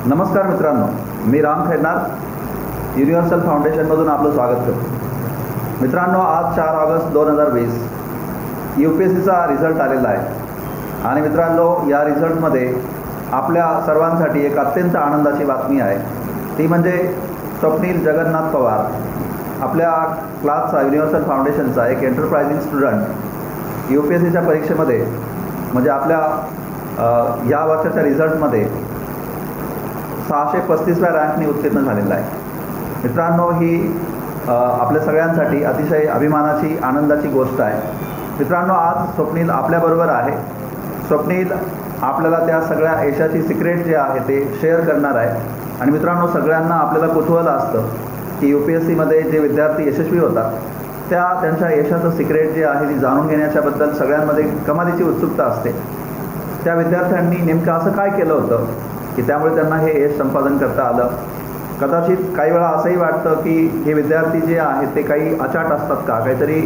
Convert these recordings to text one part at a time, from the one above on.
नमस्कार मित्रांनो, मी राम खैरनार युनिव्हर्सल फाउंडेशनमधून आपलं स्वागत करतो. मित्रांनो, आज 4 ऑगस्ट 2020 UPSCचा रिझल्ट आलेला आहे आणि मित्रांनो, या रिझल्टमध्ये आपल्या सर्वांसाठी एक अत्यंत आनंदाची बातमी आहे. ती म्हणजे स्वप्नील जगन्नाथ पवार आपल्या क्लासचा युनिव्हर्सल फाउंडेशनचा एक एंटरप्राइझिंग स्टुडंट UPSCच्या परीक्षेमध्ये म्हणजे आपल्या या वर्षाच्या रिझल्टमध्ये 635व्या रँकने उत्तीर्ण झालेला आहे. मित्रांनो, ही आपल्या सगळ्यांसाठी अतिशय अभिमानाची आनंदाची गोष्ट आहे. मित्रांनो, आज स्वप्नील आपल्याबरोबर आहे. स्वप्नील आपल्याला त्या सगळ्या यशाची सिक्रेट जे आहे ते शेअर करणार आहे. आणि मित्रांनो, सगळ्यांना आपल्याला कुतूहल असतं की UPSCमध्ये जे विद्यार्थी यशस्वी होतात त्यांच्या यशाचं सिक्रेट जे आहे ती जाणून घेण्याच्याबद्दल सगळ्यांमध्ये कमालीची उत्सुकता असते. त्या विद्यार्थ्यांनी नेमकं असं काय केलं होतं की त्यामुळे त्यांना हे यश संपादन करता आलं. कदाचित काही वेळा असंही वाटतं की हे विद्यार्थी जे आहेत ते काही अचाट असतात का, काहीतरी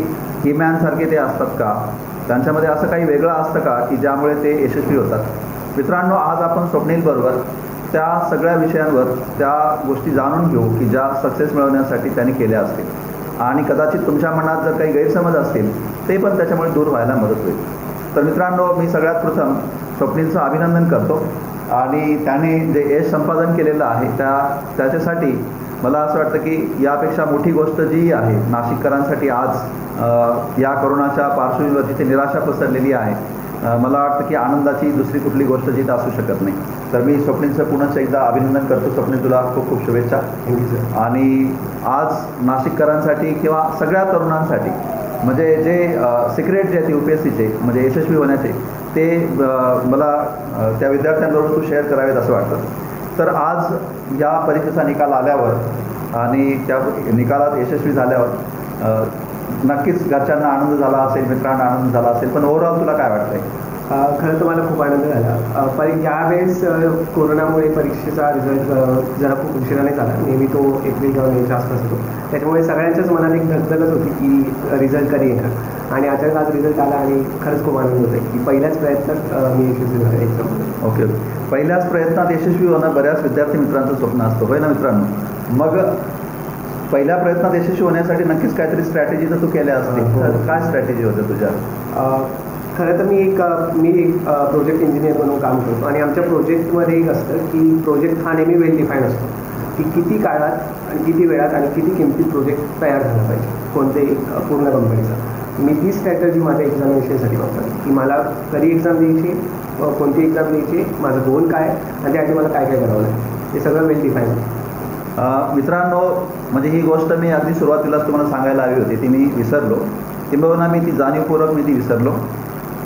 हिमॅनसारखे ते असतात का, त्यांच्यामध्ये असं काही वेगळं असतं का की ज्यामुळे ते यशस्वी होतात. मित्रांनो, आज आपण स्वप्नीलबरोबर त्या सगळ्या विषयांवर त्या गोष्टी जाणून घेऊ की ज्या सक्सेस मिळवण्यासाठी त्यांनी केल्या असतील आणि कदाचित तुमच्या मनात जर काही गैरसमज असतील ते पण त्याच्यामुळे दूर व्हायला मदत होईल. तर मित्रांनो, मी सगळ्यात प्रथम स्वप्नीलचं अभिनंदन करतो आणि त्याने जे यश संपादन केलेलं आहे त्याच्यासाठी मला असं वाटतं की यापेक्षा मोठी गोष्ट जी आहे नाशिककरांसाठी आज या कोरोनाच्या पार्श्वभूमीवर जिथे निराशा पसरलेली आहे, मला वाटतं की आनंदाची दुसरी कुठली गोष्ट जिथं असू शकत नाही. तर मी स्वप्नीलचं पुनश्च एकदा अभिनंदन करतो. स्वप्नील, तुला खूप खूप शुभेच्छा. आणि आज नाशिककरांसाठी किंवा सगळ्या तरुणांसाठी म्हणजे जे सिक्रेट जे आहेत UPSCचे म्हणजे यशस्वी होण्याचे ते मला त्या विद्यार्थ्यांबरोबर तू शेअर करावेत असं वाटतं. तर आज या परीक्षेचा निकाल आल्यावर आणि त्या निकालात यशस्वी झाल्यावर नक्कीच घरच्यांना आनंद झाला असेल, मित्रांना आनंद झाला असेल, पण ओव्हरऑल तुला काय वाटतंय? खरं तर मला खूप आनंद झाला. पण यावेळेस कोरोनामुळे परीक्षेचा रिझल्ट जरा खूप उशिराने झाला. नेहमी तो एप्रिल किंवा मेच्या आसपास होतो. त्याच्यामुळे सगळ्यांच्याच मनात एक धगधगच होती की रिझल्ट कधी येणार. आणि अचानक आज रिझल्ट आला आणि खरंच खूप आनंद होतो की पहिल्याच प्रयत्नात मी यशस्वी झालो एकदम. ओके, पहिल्याच प्रयत्नात यशस्वी होणं बऱ्याच विद्यार्थी मित्रांचं स्वप्न असतं, होय ना मित्रांनो? मग पहिल्या प्रयत्नात यशस्वी होण्यासाठी नक्कीच काहीतरी स्ट्रॅटेजी तर तू केल्या असतील. काय स्ट्रॅटेजी होत्या तुझ्या? खरं तर मी एक प्रोजेक्ट इंजिनियर म्हणून काम करतो आणि आमच्या प्रोजेक्टमध्ये एक असतं की प्रोजेक्ट हा नेहमी वेल डिफाईन असतो की किती काळात आणि किती वेळात आणि किती किमतीत प्रोजेक्ट तयार झाला पाहिजे कोणतेही पूर्ण कंपनीचा. मी ती स्ट्रॅटर्जी माझ्या एक्झामिनेशनसाठी वापरते की मला कधी एक्झाम द्यायची, कोणती एक्झाम द्यायची, माझं गोल काय आणि त्यासाठी मला काय काय करावं लागेल, हे सगळं वेल डिफाईन आहे. मित्रांनो, म्हणजे ही गोष्ट मी अगदी सुरुवातीलाच तुम्हाला सांगायला हवी होती, ती मी विसरलो. किंबहुना मी ती जाणीवपूर्वक मी ती विसरलो.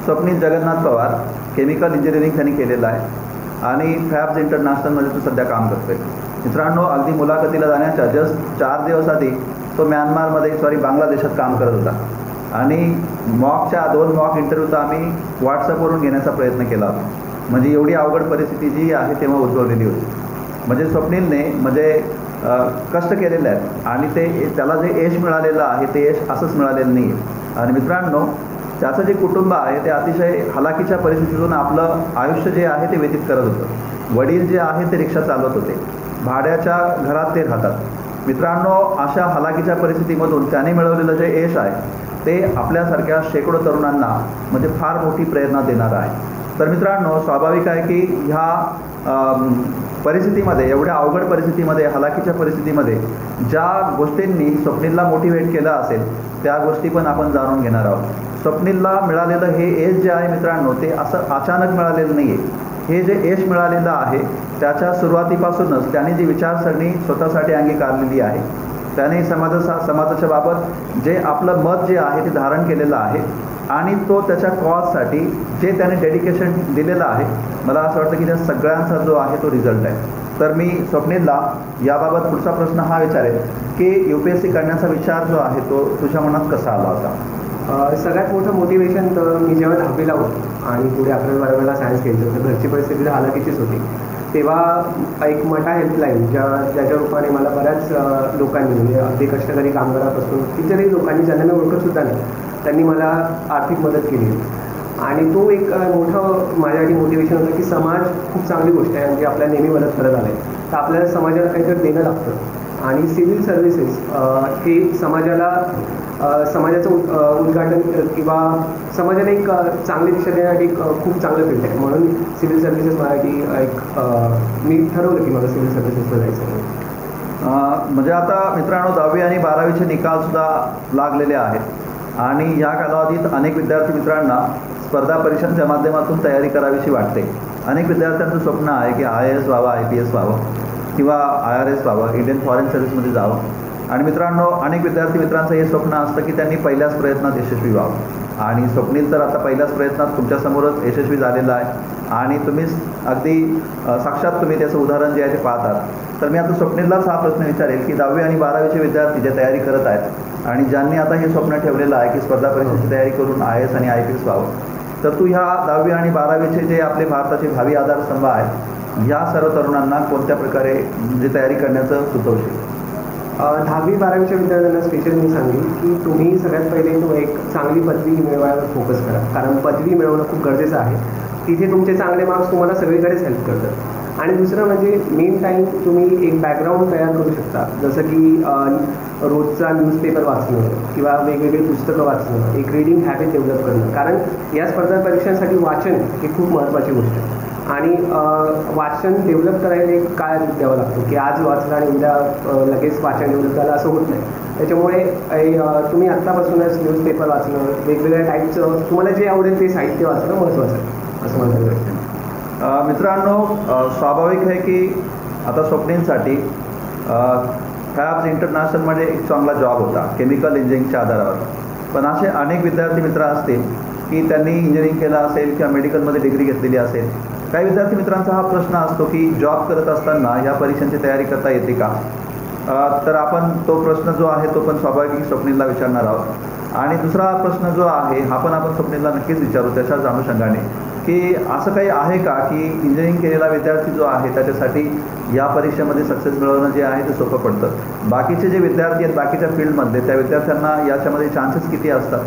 स्वप्नील जगन्नाथ पवार केमिकल इंजिनिअरिंग त्यांनी केलेलं आहे आणि फॅब्स इंटरनॅशनलमध्ये तो सध्या काम करतो आहे. मित्रांनो, अगदी मुलाखतीला जाण्याच्या जस्ट 4 दिवस आधी तो बांगलादेशात काम करत होता आणि 2 मॉक इंटरव्ह्यू तर आम्ही व्हॉट्सअपवरून घेण्याचा प्रयत्न केला होता. म्हणजे एवढी अवघड परिस्थिती जी आहे तेव्हा उद्भवलेली होती. म्हणजे स्वप्नीलने म्हणजे कष्ट केलेले आहेत आणि त्याला जे यश मिळालेलं आहे ते यश असंच मिळालेलं नाही आहे. आणि मित्रांनो, त्याचं जे कुटुंब आहे ते अतिशय हलाखीच्या परिस्थितीतून आपलं आयुष्य जे आहे ते व्यतीत करत होतं. वडील जे आहे ते रिक्षा चालवत होते, भाड्याच्या घरात ते राहतात. मित्रांनो, अशा हलाखीच्या परिस्थितीमधून त्याने मिळवलेलं जे यश आहे ते आपल्यासारख्या शेकडो तरुणांना म्हणजे फार मोठी प्रेरणा देणारं आहे. तर मित्रांनो, स्वाभाविक आहे की ह्या परिस्थितीमध्ये, एवढ्या अवघड परिस्थितीमध्ये, हलाखीच्या परिस्थितीमध्ये ज्या गोष्टींनी स्वप्नीलला मोटिवेट केलं असेल त्या गोष्टी पण आपण जाणून घेणार आहोत. स्वप्नीलला मिळालेलं हे यश जे आहे मित्रांनो ते असं अचानक मिळालेलं नाही आहे. हे जे यश मिळालेलं आहे त्याच्या सुरुवातीपासूनच त्याने जी विचारसरणी स्वतःसाठी अंगीकारलेली आहे, त्याने समाजाच्या बाबत जे आपलं मत जे आहे ते धारण केलेलं आहे आणि तो त्याच्या कॉजसाठी जे त्याने डेडिकेशन दिलेलं आहे, मला असं वाटतं की त्या सगळ्यांचा जो आहे तो रिझल्ट आहे. तर मी स्वप्नीलला याबाबत पुढचा प्रश्न हा विचारेल की UPSC करण्याचा विचार जो आहे तो तुझ्या मनात कसा आला होता? सगळ्यात मोठं मोटिवेशन तर मी जेव्हा 10वीला होतो आणि पुढे 11वी-12वीला सायन्स घ्यायचं तर घरची परिस्थिती हालाकीचीच होती. तेव्हा एक मटा हेल्पलाईन ज्याच्या रूपाने मला बऱ्याच लोकांनी म्हणजे अगदी कष्टकरी कामगारापासून इतरही लोकांनी ज्यांना मी ओळखतसुद्धा नाही त्यांनी मला आर्थिक मदत केली आणि तो एक मोठं माझ्यासाठी मोटिवेशन होतं की समाज खूप चांगली गोष्ट आहे आणि ती आपल्याला नेहमी मदत करत आलं आहे. तर आपल्याला समाजाला काहीतरी देणं लागतं आणि सिव्हिल सर्व्हिसेस हे समाजाचं उद्घाटन किंवा समाजाला एक चांगली दिशा देण्यासाठी एक खूप चांगलं फील्ड आहे. म्हणून सिव्हिल सर्व्हिसेस मराठी मी ठरवलं की मला सिव्हिल सर्व्हिसेसला जायचं आहे. म्हणजे आता मित्रांनो 10वी आणि 12वीचे निकालसुद्धा लागलेले आहेत आणि या कालावधीत अनेक विद्यार्थी मित्रांना स्पर्धा परीक्षांच्या माध्यमातून तयारी करावीशी वाटते. अनेक विद्यार्थ्यांचं स्वप्न आहे की IAS व्हावं, IPS व्हावं किंवा IRS व्हावं, इंडियन फॉरेन सर्व्हिसमध्ये जावं. आणि मित्रांनो अनेक विद्यार्थी मित्रांचं हे स्वप्न असतं की त्यांनी पहिल्याच प्रयत्नात यशस्वी व्हावं आणि स्वप्नील तर आता पहिल्याच प्रयत्नात तुमच्यासमोरच यशस्वी झालेला आहे आणि तुम्ही अगदी साक्षात तुम्ही त्याचं उदाहरण जे आहे ते पाहतात. तर मी आता स्वप्नीललाच हा प्रश्न विचारेल की 10वी आणि 12वीचे विद्यार्थी जे तयारी करत आहेत आणि ज्यांनी आता हे स्वप्न ठेवलेलं आहे की स्पर्धा परीक्षेची तयारी करून IAS आणि IPS व्हावं, तर तू ह्या 10वी आणि 12वीचे जे आपले भारताचे भावी आधारस्तंभ आहेत ह्या सर्व तरुणांना कोणत्या प्रकारे म्हणजे तयारी करण्याचं सुचवशील? 10वी 12वीच्या विद्यार्थ्यांना स्पेशल मी सांगेन की तुम्ही सगळ्यात पहिले एक चांगली पदवी मिळवायला फोकस करा. कारण पदवी मिळवणं खूप गरजेचं आहे. तिथे तुमचे चांगले मार्क्स तुम्हाला सगळीकडेच हेल्प करतात. आणि दुसरं म्हणजे मेन टाईम तुम्ही एक बॅकग्राऊंड तयार करू शकता. जसं की रोजचा न्यूजपेपर वाचणं किंवा वेगवेगळी पुस्तकं वाचणं, एक रीडिंग हॅबिट डेव्हलप करणं. कारण या स्पर्धा परीक्षांसाठी वाचन ही खूप महत्त्वाची गोष्ट आहे आणि वाचन डेव्हलप करायला एक काळ द्यावा लागतो की आज वाचलं आणि उद्या लगेच वाचन डेव्हलप झालं असं होत नाही. त्याच्यामुळे तुम्ही आत्तापासूनच न्यूजपेपर वाचणं, वेगवेगळ्या टाईपचं तुम्हाला जे आवडेल ते साहित्य वाचणं महत्त्वाचं आहे असं मला वाटतं. मित्रांनो स्वाभाविक आहे की आता स्वप्नीलसाठी फॅब्स इंटरनॅशनलमध्ये एक चांगला जॉब होता केमिकल इंजिनिअरिंगच्या आधारावर. पण असे अनेक विद्यार्थी मित्र असतील की त्यांनी इंजिनिअरिंग केलं असेल किंवा मेडिकलमध्ये डिग्री घेतलेली असेल. काही विद्यार्थी मित्रांचा हा प्रश्न असतो की जॉब करत असताना या परीक्षांची तयारी करता येते का? तर आपण तो प्रश्न जो आहे तो पण स्वाभाविक स्वप्नीलला विचारणार आहोत. आणि दुसरा प्रश्न जो आहे हा पण आपण स्वप्नीलला नक्कीच विचारू त्याच्याच अनुषंगाने की असं काही आहे का की इंजिनिअरिंग केलेला विद्यार्थी जो आहे त्याच्यासाठी या परीक्षेमध्ये सक्सेस मिळवणं जे आहे ते सोपं पडतं. बाकीचे जे विद्यार्थी आहेत बाकीच्या फील्डमधले त्या विद्यार्थ्यांना याच्यामध्ये चान्सेस किती असतात?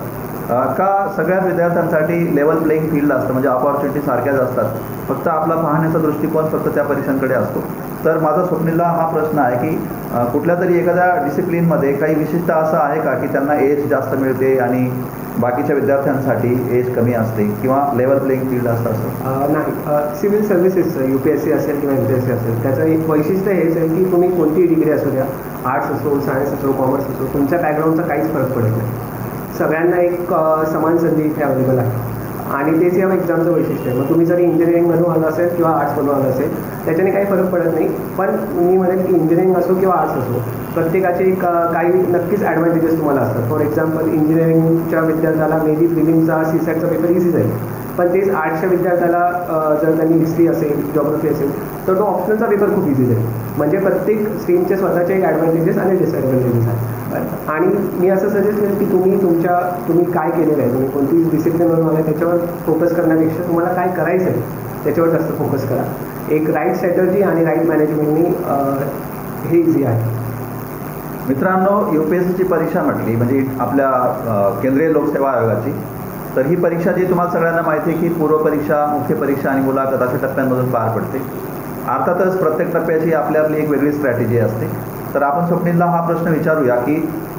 का सगळ्याच विद्यार्थ्यांसाठी लेवल प्लेईंग फील्ड असतं म्हणजे अपॉर्च्युनिटी सारख्याच असतात, फक्त आपला पाहण्याचा दृष्टिकोन फक्त त्या परीक्षांकडे असतो? तर माझा स्वप्नीलला हा प्रश्न आहे की कुठल्या तरी एखाद्या डिसिप्लिनमध्ये काही विशिष्ट असं आहे का की त्यांना एज जास्त मिळते आणि बाकीच्या विद्यार्थ्यांसाठी एज कमी असते किंवा लेवल प्लेईंग फील्ड असतं असं? नाही. सिव्हिल सर्व्हिसेस UPSC असेल किंवा MPSC असेल त्याचं एक वैशिष्ट्य हेच आहे की तुम्ही कोणतीही डिग्री असू द्या, आर्ट्स असो, सायन्स असो, कॉमर्स असो, तुमच्या बॅकग्राऊंडचा काहीच फरक पडत नाही. सगळ्यांना एक समान संधी इथे अवेलेबल आहे आणि तेच या एक्झामचं वैशिष्ट्य आहे. मग तुम्ही जरी इंजिनिअरिंगमधून आलं असेल किंवा आर्ट्समधून आलं असेल त्याच्याने काही फरक पडत नाही. पण मी म्हणेन की इंजिनिअरिंग असो किंवा आर्ट्स असो प्रत्येकाचे काही नक्कीच ॲडव्हान्टेजेस तुम्हाला असतात. फॉर एक्झाम्पल इंजिनिअरिंगच्या विद्यार्थ्याला मे बी प्रिलिमचा CSATचा पेपर इझी जाईल, पण तेच आर्ट्सच्या विद्यार्थ्याला जर त्यांनी हिस्ट्री असेल, जॉग्रफी असेल तर तो ऑप्शनलचा पेपर खूप इझी जाईल. म्हणजे प्रत्येक स्ट्रीमचे स्वतःचे एक ॲडव्हान्टेजेस आणि डिसॲडव्हान्टेजेस आहेत. आणि मी असं सजेस्ट करेन की तुम्ही काय केलेलं आहे, तुम्ही कोणती डिसिप्लिनवरून आलं त्याच्यावर फोकस करण्यापेक्षा तुम्हाला काय करायचं आहे त्याच्यावर जास्त फोकस करा. एक राईट स्ट्रॅटर्जी आणि राईट मॅनेजमेंटनी हे इझी आहे. मित्रांनो UPSCची परीक्षा म्हटली म्हणजे आपल्या केंद्रीय लोकसेवा आयोगाची, तर ही परीक्षा जी तुम्हाला सगळ्यांना माहिती आहे की पूर्वपरीक्षा, मुख्य परीक्षा आणि मुलाखत अशा टप्प्यांमधून पार पडते. अर्थातच प्रत्येक टप्प्याची आपली एक वेगळी स्ट्रॅटेजी असते. तर आपण स्वप्नीलला हा प्रश्न विचारूया की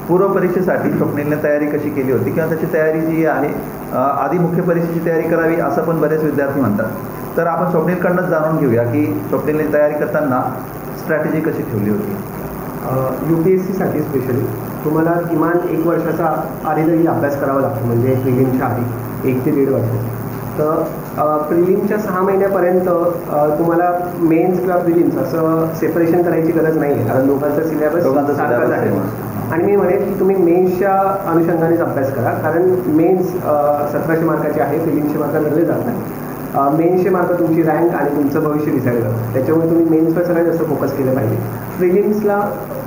पूर्वपरीक्षेसाठी स्वप्नीलने तयारी कशी केली होती किंवा त्याची तयारी जी आहे आधी मुख्य परीक्षेची तयारी करावी असं पण बरेच विद्यार्थी म्हणतात. तर आपण स्वप्नीलकडनंच जाणून घेऊया की स्वप्नीलने तयारी करताना स्ट्रॅटेजी कशी ठेवली होती. UPSCसाठी स्पेशली तुम्हाला किमान 1 वर्षाचा आधीतरी अभ्यास करावा लागतो म्हणजे प्रिलिमच्या आधी 1 ते 1.5 वर्ष. तर प्रिलिमच्या 6 महिन्यापर्यंत तुम्हाला मेन्स किंवा प्रिलिम्स असं सेपरेशन करायची गरज नाही आहे कारण लोकांचा सिलेबस सारखाच आहे. आणि मी म्हणेन की तुम्ही मेन्सच्या अनुषंगानेच अभ्यास करा कारण मेन्स 1700 मार्काचे आहे, प्रिलिम्सचे मार्क धरले जात नाही. मेन्सचे मार्क तुमची रँक आणि तुमचं भविष्य डिसाईड करतात. त्याच्यामुळे तुम्ही मेन्सवर सगळ्यात जास्त फोकस केलं पाहिजे. प्रिलिम्सला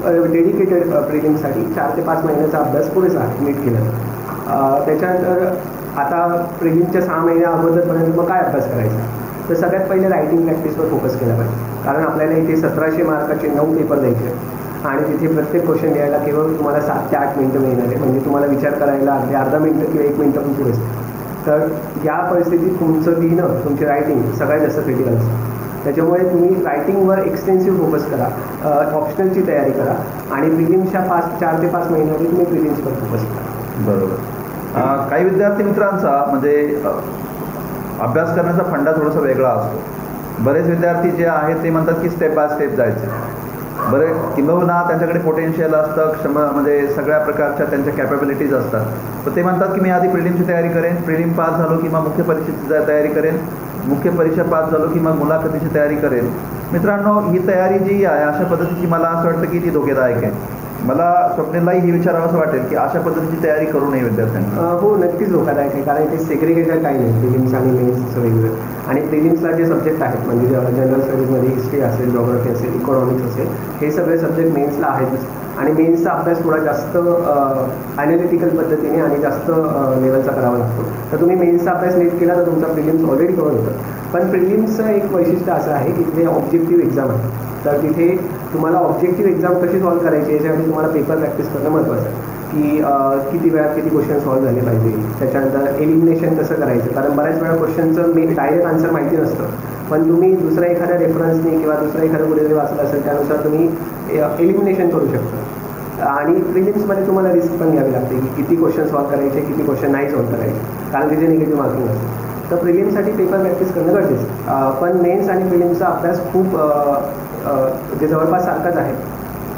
डेडिकेटेड प्रिलिम्ससाठी 4 ते 5 महिन्याचा अभ्यास पुरेसा आहे नीट केलं. त्याच्यानंतर आता प्रिलिम्सच्या 6 महिन्या अगोदरपर्यंत मग काय अभ्यास करायचा, तर सगळ्यात पहिले रायटिंग प्रॅक्टिसवर फोकस केला पाहिजे कारण आपल्याला इथे 1700 मार्काचे 9 पेपर द्यायचे आणि तिथे प्रत्येक क्वेश्चन लिहायला केवळ तुम्हाला 7 ते 8 मिनटं मिळणार आहे. म्हणजे तुम्हाला विचार करायला अर्धा मिनटं किंवा 1 मिनटं पण पुरेसं. तर या परिस्थितीत तुमचं लिहिणं, तुमची रायटिंग सगळ्यात जास्त क्रिटिकल असतं. त्याच्यामुळे तुम्ही रायटिंगवर एक्सटेन्सिव्ह फोकस करा, ऑप्शनलची तयारी करा आणि प्रिलिम्सच्या 4 ते 5 महिन्यामध्ये तुम्ही प्रिलिम्सवर फोकस करा. बरोबर. काही विद्यार्थी मित्रांचा म्हणजे अभ्यास करण्याचा फंडा थोडासा वेगळा असतो. बरेच विद्यार्थी जे आहेत ते म्हणतात की स्टेप बाय स्टेप जायचं. बरे किंबहुना त्यांच्याकडे पोटेन्शियल असतं, म्हणजे सगळ्या प्रकारच्या त्यांच्या कॅपेबिलिटीज असतात. तर ते म्हणतात की मी आधी प्रिलिमची तयारी करेन, प्रिलिम पास झालो की मग मुख्य परीक्षेची तयारी करेन, मुख्य परीक्षा पास झालो की मग मुलाखतीची तयारी करेन. मित्रांनो, ही तयारी जी आहे अशा पद्धतीची मला असं वाटतं की ती धोकेदायक आहे. मला स्वप्नीललाही हे विचारावं असं वाटेल की अशा पद्धतीची तयारी करू नये विद्यार्थ्यांनी. हो, नक्कीच धोकादायक आहे, कारण ते सेग्रिगेटेड टाईम आहे प्रिलिम्स आणि मेन्सचं वेगळं. आणि प्रिलिम्सला जे सब्जेक्ट आहेत म्हणजे जनरल स्टडीजमध्ये हिस्ट्री असेल, जॉग्राफी असेल, इकॉनॉमिक्स असेल, हे सगळे सब्जेक्ट मेन्सला आहेतच. आणि मेन्सचा अभ्यास थोडा जास्त ॲनालिटिकल पद्धतीने आणि जास्त लेवलचा करावा लागतो. तर तुम्ही मेन्सचा अभ्यास नीट केला तर तुमचा प्रिलिम्स ऑलरेडी कव्हर होतं. पण प्रिलिम्सचं एक वैशिष्ट्य असं आहे की ते ऑब्जेक्टिव्ह एक्झाम आहे. तर तिथे तुम्हाला ऑब्जेक्टिव्ह एक्झाम कशी सॉल्व्ह करायची याच्यासाठी तुम्हाला पेपर प्रॅक्टिस करणं महत्त्वाचं आहे. की किती वेळात किती क्वेश्चन सॉल्व्ह झाले पाहिजे, त्याच्यानंतर एलिमिनेशन कसं करायचं. कारण बऱ्याच वेळा क्वेश्चनचं डायरेक्ट आन्सर माहिती नसतं, पण तुम्ही दुसऱ्या एखाद्या रेफरन्सने किंवा दुसऱ्या एखाद्या कुठेतरी वाचलं असेल त्यानुसार तुम्ही एलिमिनेशन करू शकता. आणि प्रिलिम्समध्ये तुम्हाला रिस्क पण घ्यावी लागते की किती क्वेश्चन सॉल्व्ह करायचे, किती क्वेश्चन नाही सॉल्व्ह करायचे, कारण तिथे निगेटिव्ह मार्किंग असतं. तर प्रिलिम्ससाठी पेपर प्रॅक्टिस करणं गरजेचं आहे. पण मेन्स आणि प्रिलिम्सचा अभ्यास खूप जे जवळपास सारखाच आहे,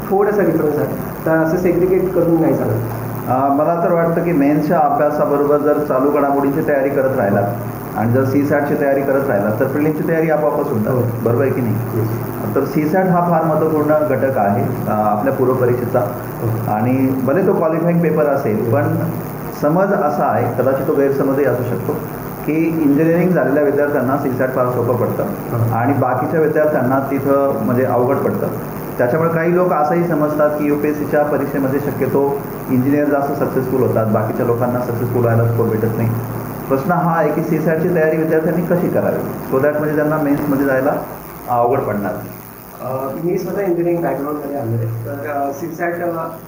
थोडासा डिफरन्स आहे. तर असं सेग्रिगेट करून नाही चालत. मला तर वाटतं की मेन्सच्या अभ्यासाबरोबर जर चालू घडामोडींची तयारी करत राहिलात आणि जर CSATची तयारी करत राहिलात तर प्रिलिमची तयारी आपोआपच होतात. बरोबर आहे की नाही? तर CSAT हा फार महत्त्वपूर्ण घटक आहे आपल्या पूर्वपरीक्षेचा. आणि भले तो क्वालिफाईंग पेपर असेल, पण समज असा आहे, कदाचित तो गैरसमजही असू शकतो, की इंजिनिअरिंग झालेल्या विद्यार्थ्यांना CSAT फार सोपं पडतं आणि बाकीच्या विद्यार्थ्यांना तिथं म्हणजे अवघड पडतं. त्याच्यामुळे काही लोक असंही समजतात की UPSCच्या परीक्षेमध्ये शक्यतो इंजिनियर जास्त सक्सेसफुल होतात, बाकीच्या लोकांना सक्सेसफुल व्हायला स्कोर भेटत नाही. प्रश्न हा आहे की CSATची तयारी विद्यार्थ्यांनी कशी करावी, सो दॅट म्हणजे त्यांना मेन्समध्ये जायला अवघड पडणार. मी स्वतः इंजिनिअरिंग बॅकग्राऊंडमध्ये आलेलं आहे. तर CSAT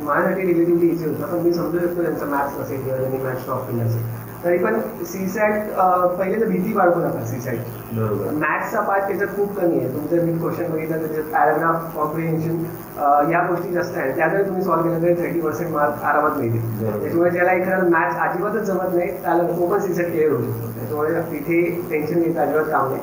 माझ्यासाठी रिलेटिव्हली इझी होतं, पण मी समजू शकतो त्यांचं मॅथ्स असेल किंवा त्यांनी मॅथ्स टॉप केलं असेल. तरी पण CSAT पहिले तर भीती बाळगू नका. CSAT बरोबर. मॅथ्सचा पार्ट त्याच्यात खूप कमी आहे. तुमचं मी क्वेश्चन बघितलं त्याच्यात पॅराग्राफ, कॉम्प्रिहेन्शन या गोष्टी जास्त आहेत. त्या जरी तुम्ही सॉल्व्ह केलं तरी 30% मार्क आरामात मिळतील. त्याच्यामुळे ज्याला एखादा मॅथ्स अजिबातच जमत नाही त्याला तो पण CSAT क्लिअर होऊ शकतो. त्याच्यामुळे तिथे टेन्शन घेता अजिबात काम नाही.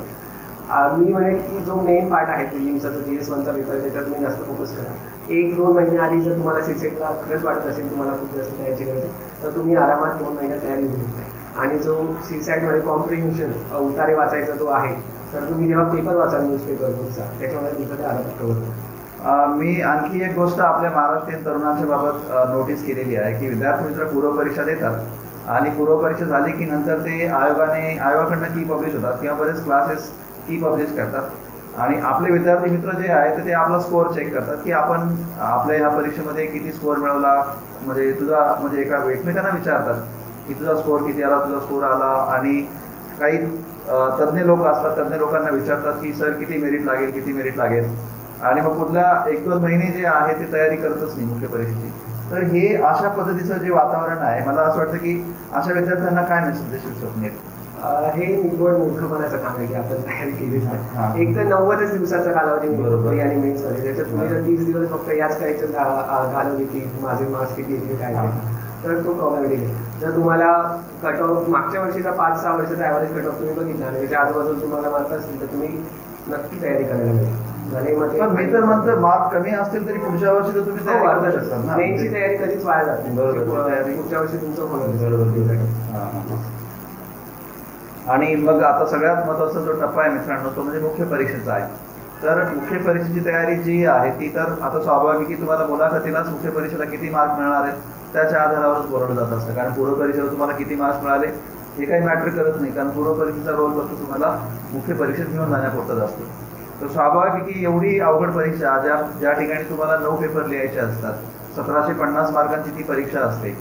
मी म्हणेन की जो मेन पार्ट आहे प्रिलिम्सचा, जो GS1चा पेपर, त्याच्यात तुम्ही जास्त फोकस करा. 1-2 महिने आधी जर तुम्हाला CSATला खरंच वाटत असेल तुम्हाला खूप जास्त तयारी करायची तर तुम्ही आरामात 2 महिन्यात तयारी होऊ शकता. आणि जो CSATमध्ये कॉम्प्रिहेन्शन उतारे वाचायचा जो आहे, तर तुम्ही जेव्हा पेपर वाचाल न्यूजपेपर बुकचा, त्याच्यामध्ये तुमचं ते आरामात कव्हर होतं. मी आणखी एक गोष्ट आपल्या महाराष्ट्रीयन तरुणांच्या बाबत नोटीस केलेली आहे की विद्यार्थी मित्र पूर्वपरीक्षा देतात आणि पूर्वपरीक्षा झाली की नंतर ते आयोगाकडनं की पब्लिश होतात किंवा बरेच क्लासेस की पब्लिश करतात आणि आपले विद्यार्थी मित्र जे आहेत ते आपला स्कोअर चेक करतात की आपण आपल्या ह्या परीक्षेमध्ये किती स्कोअर मिळवला, म्हणजे तुझा म्हणजे एका एकमेकांना विचारतात की तुझा स्कोअर किती आला, तुझा स्कोअर आला. आणि काही तज्ज्ञ लोक असतात, तज्ज्ञ लोकांना विचारतात की सर किती मेरिट लागेल, किती मेरिट लागेल. आणि मग पुढल्या 1-2 महिने जे आहे ते तयारी करतच नाही मुख्य परीक्षेची. तर हे अशा पद्धतीचं जे वातावरण आहे, मला असं वाटतं की अशा विद्यार्थ्यांना काय मेसेज देशील स्वप्नील? हे निव्वळ मूर्खपणाचं काम आहे की आपण तयारी केलीच नाही. एक तर 90च दिवसाचा कालावधी बरोबर. आणि मेन्समध्ये, त्याच्यात तुम्ही जर 30 दिवस फक्त याच करायचं घालवली की माझे मार्क्स किती येते काय तर तो प्रॉब्लेमॅटिक आहे. जर तुम्हाला कट ऑफ मागच्या वर्षीचा 5-6 वर्षाचा ॲव्हरेज कट ऑफ तुम्ही बघितला आणि त्याच्या आजूबाजूला तुम्हाला मार्क असतील तर तुम्ही नक्की तयारी करायला मिळेल. पण मी तर म्हणतो मार्क कमी असतील तरी पुढच्या वर्षी तर तुम्ही तयारी करू शकता ना. मेन्सची तयारी कधीच वाया जात नाही. बरोबर. पुढच्या वर्षी तुमचं होणार. बरोबर. आणि मग आता सगळ्यात महत्त्वाचा जो टप्पा आहे मित्रांनो, तो म्हणजे मुख्य परीक्षेचा आहे. तर मुख्य परीक्षेची तयारी जी आहे ती तर आता स्वाभाविक की तुम्हाला मुलाखतीलाच मुख्य परीक्षेला किती मार्क मिळणार आहेत त्याच्या आधारावरच बोलवलं जात असतं. कारण पूर्वपरीक्षेला तुम्हाला किती मार्क्स मिळाले हे काही मॅटर करत नाही, कारण पूर्वपरीक्षेचा रोल फक्त तुम्हाला मुख्य परीक्षेत घेऊन जाण्यापुरताच असतो. तर स्वाभाविक की एवढी अवघड परीक्षा ज्या ठिकाणी तुम्हाला 9 पेपर लिहायचे असतात, 1750 मार्कांची ती परीक्षा असते,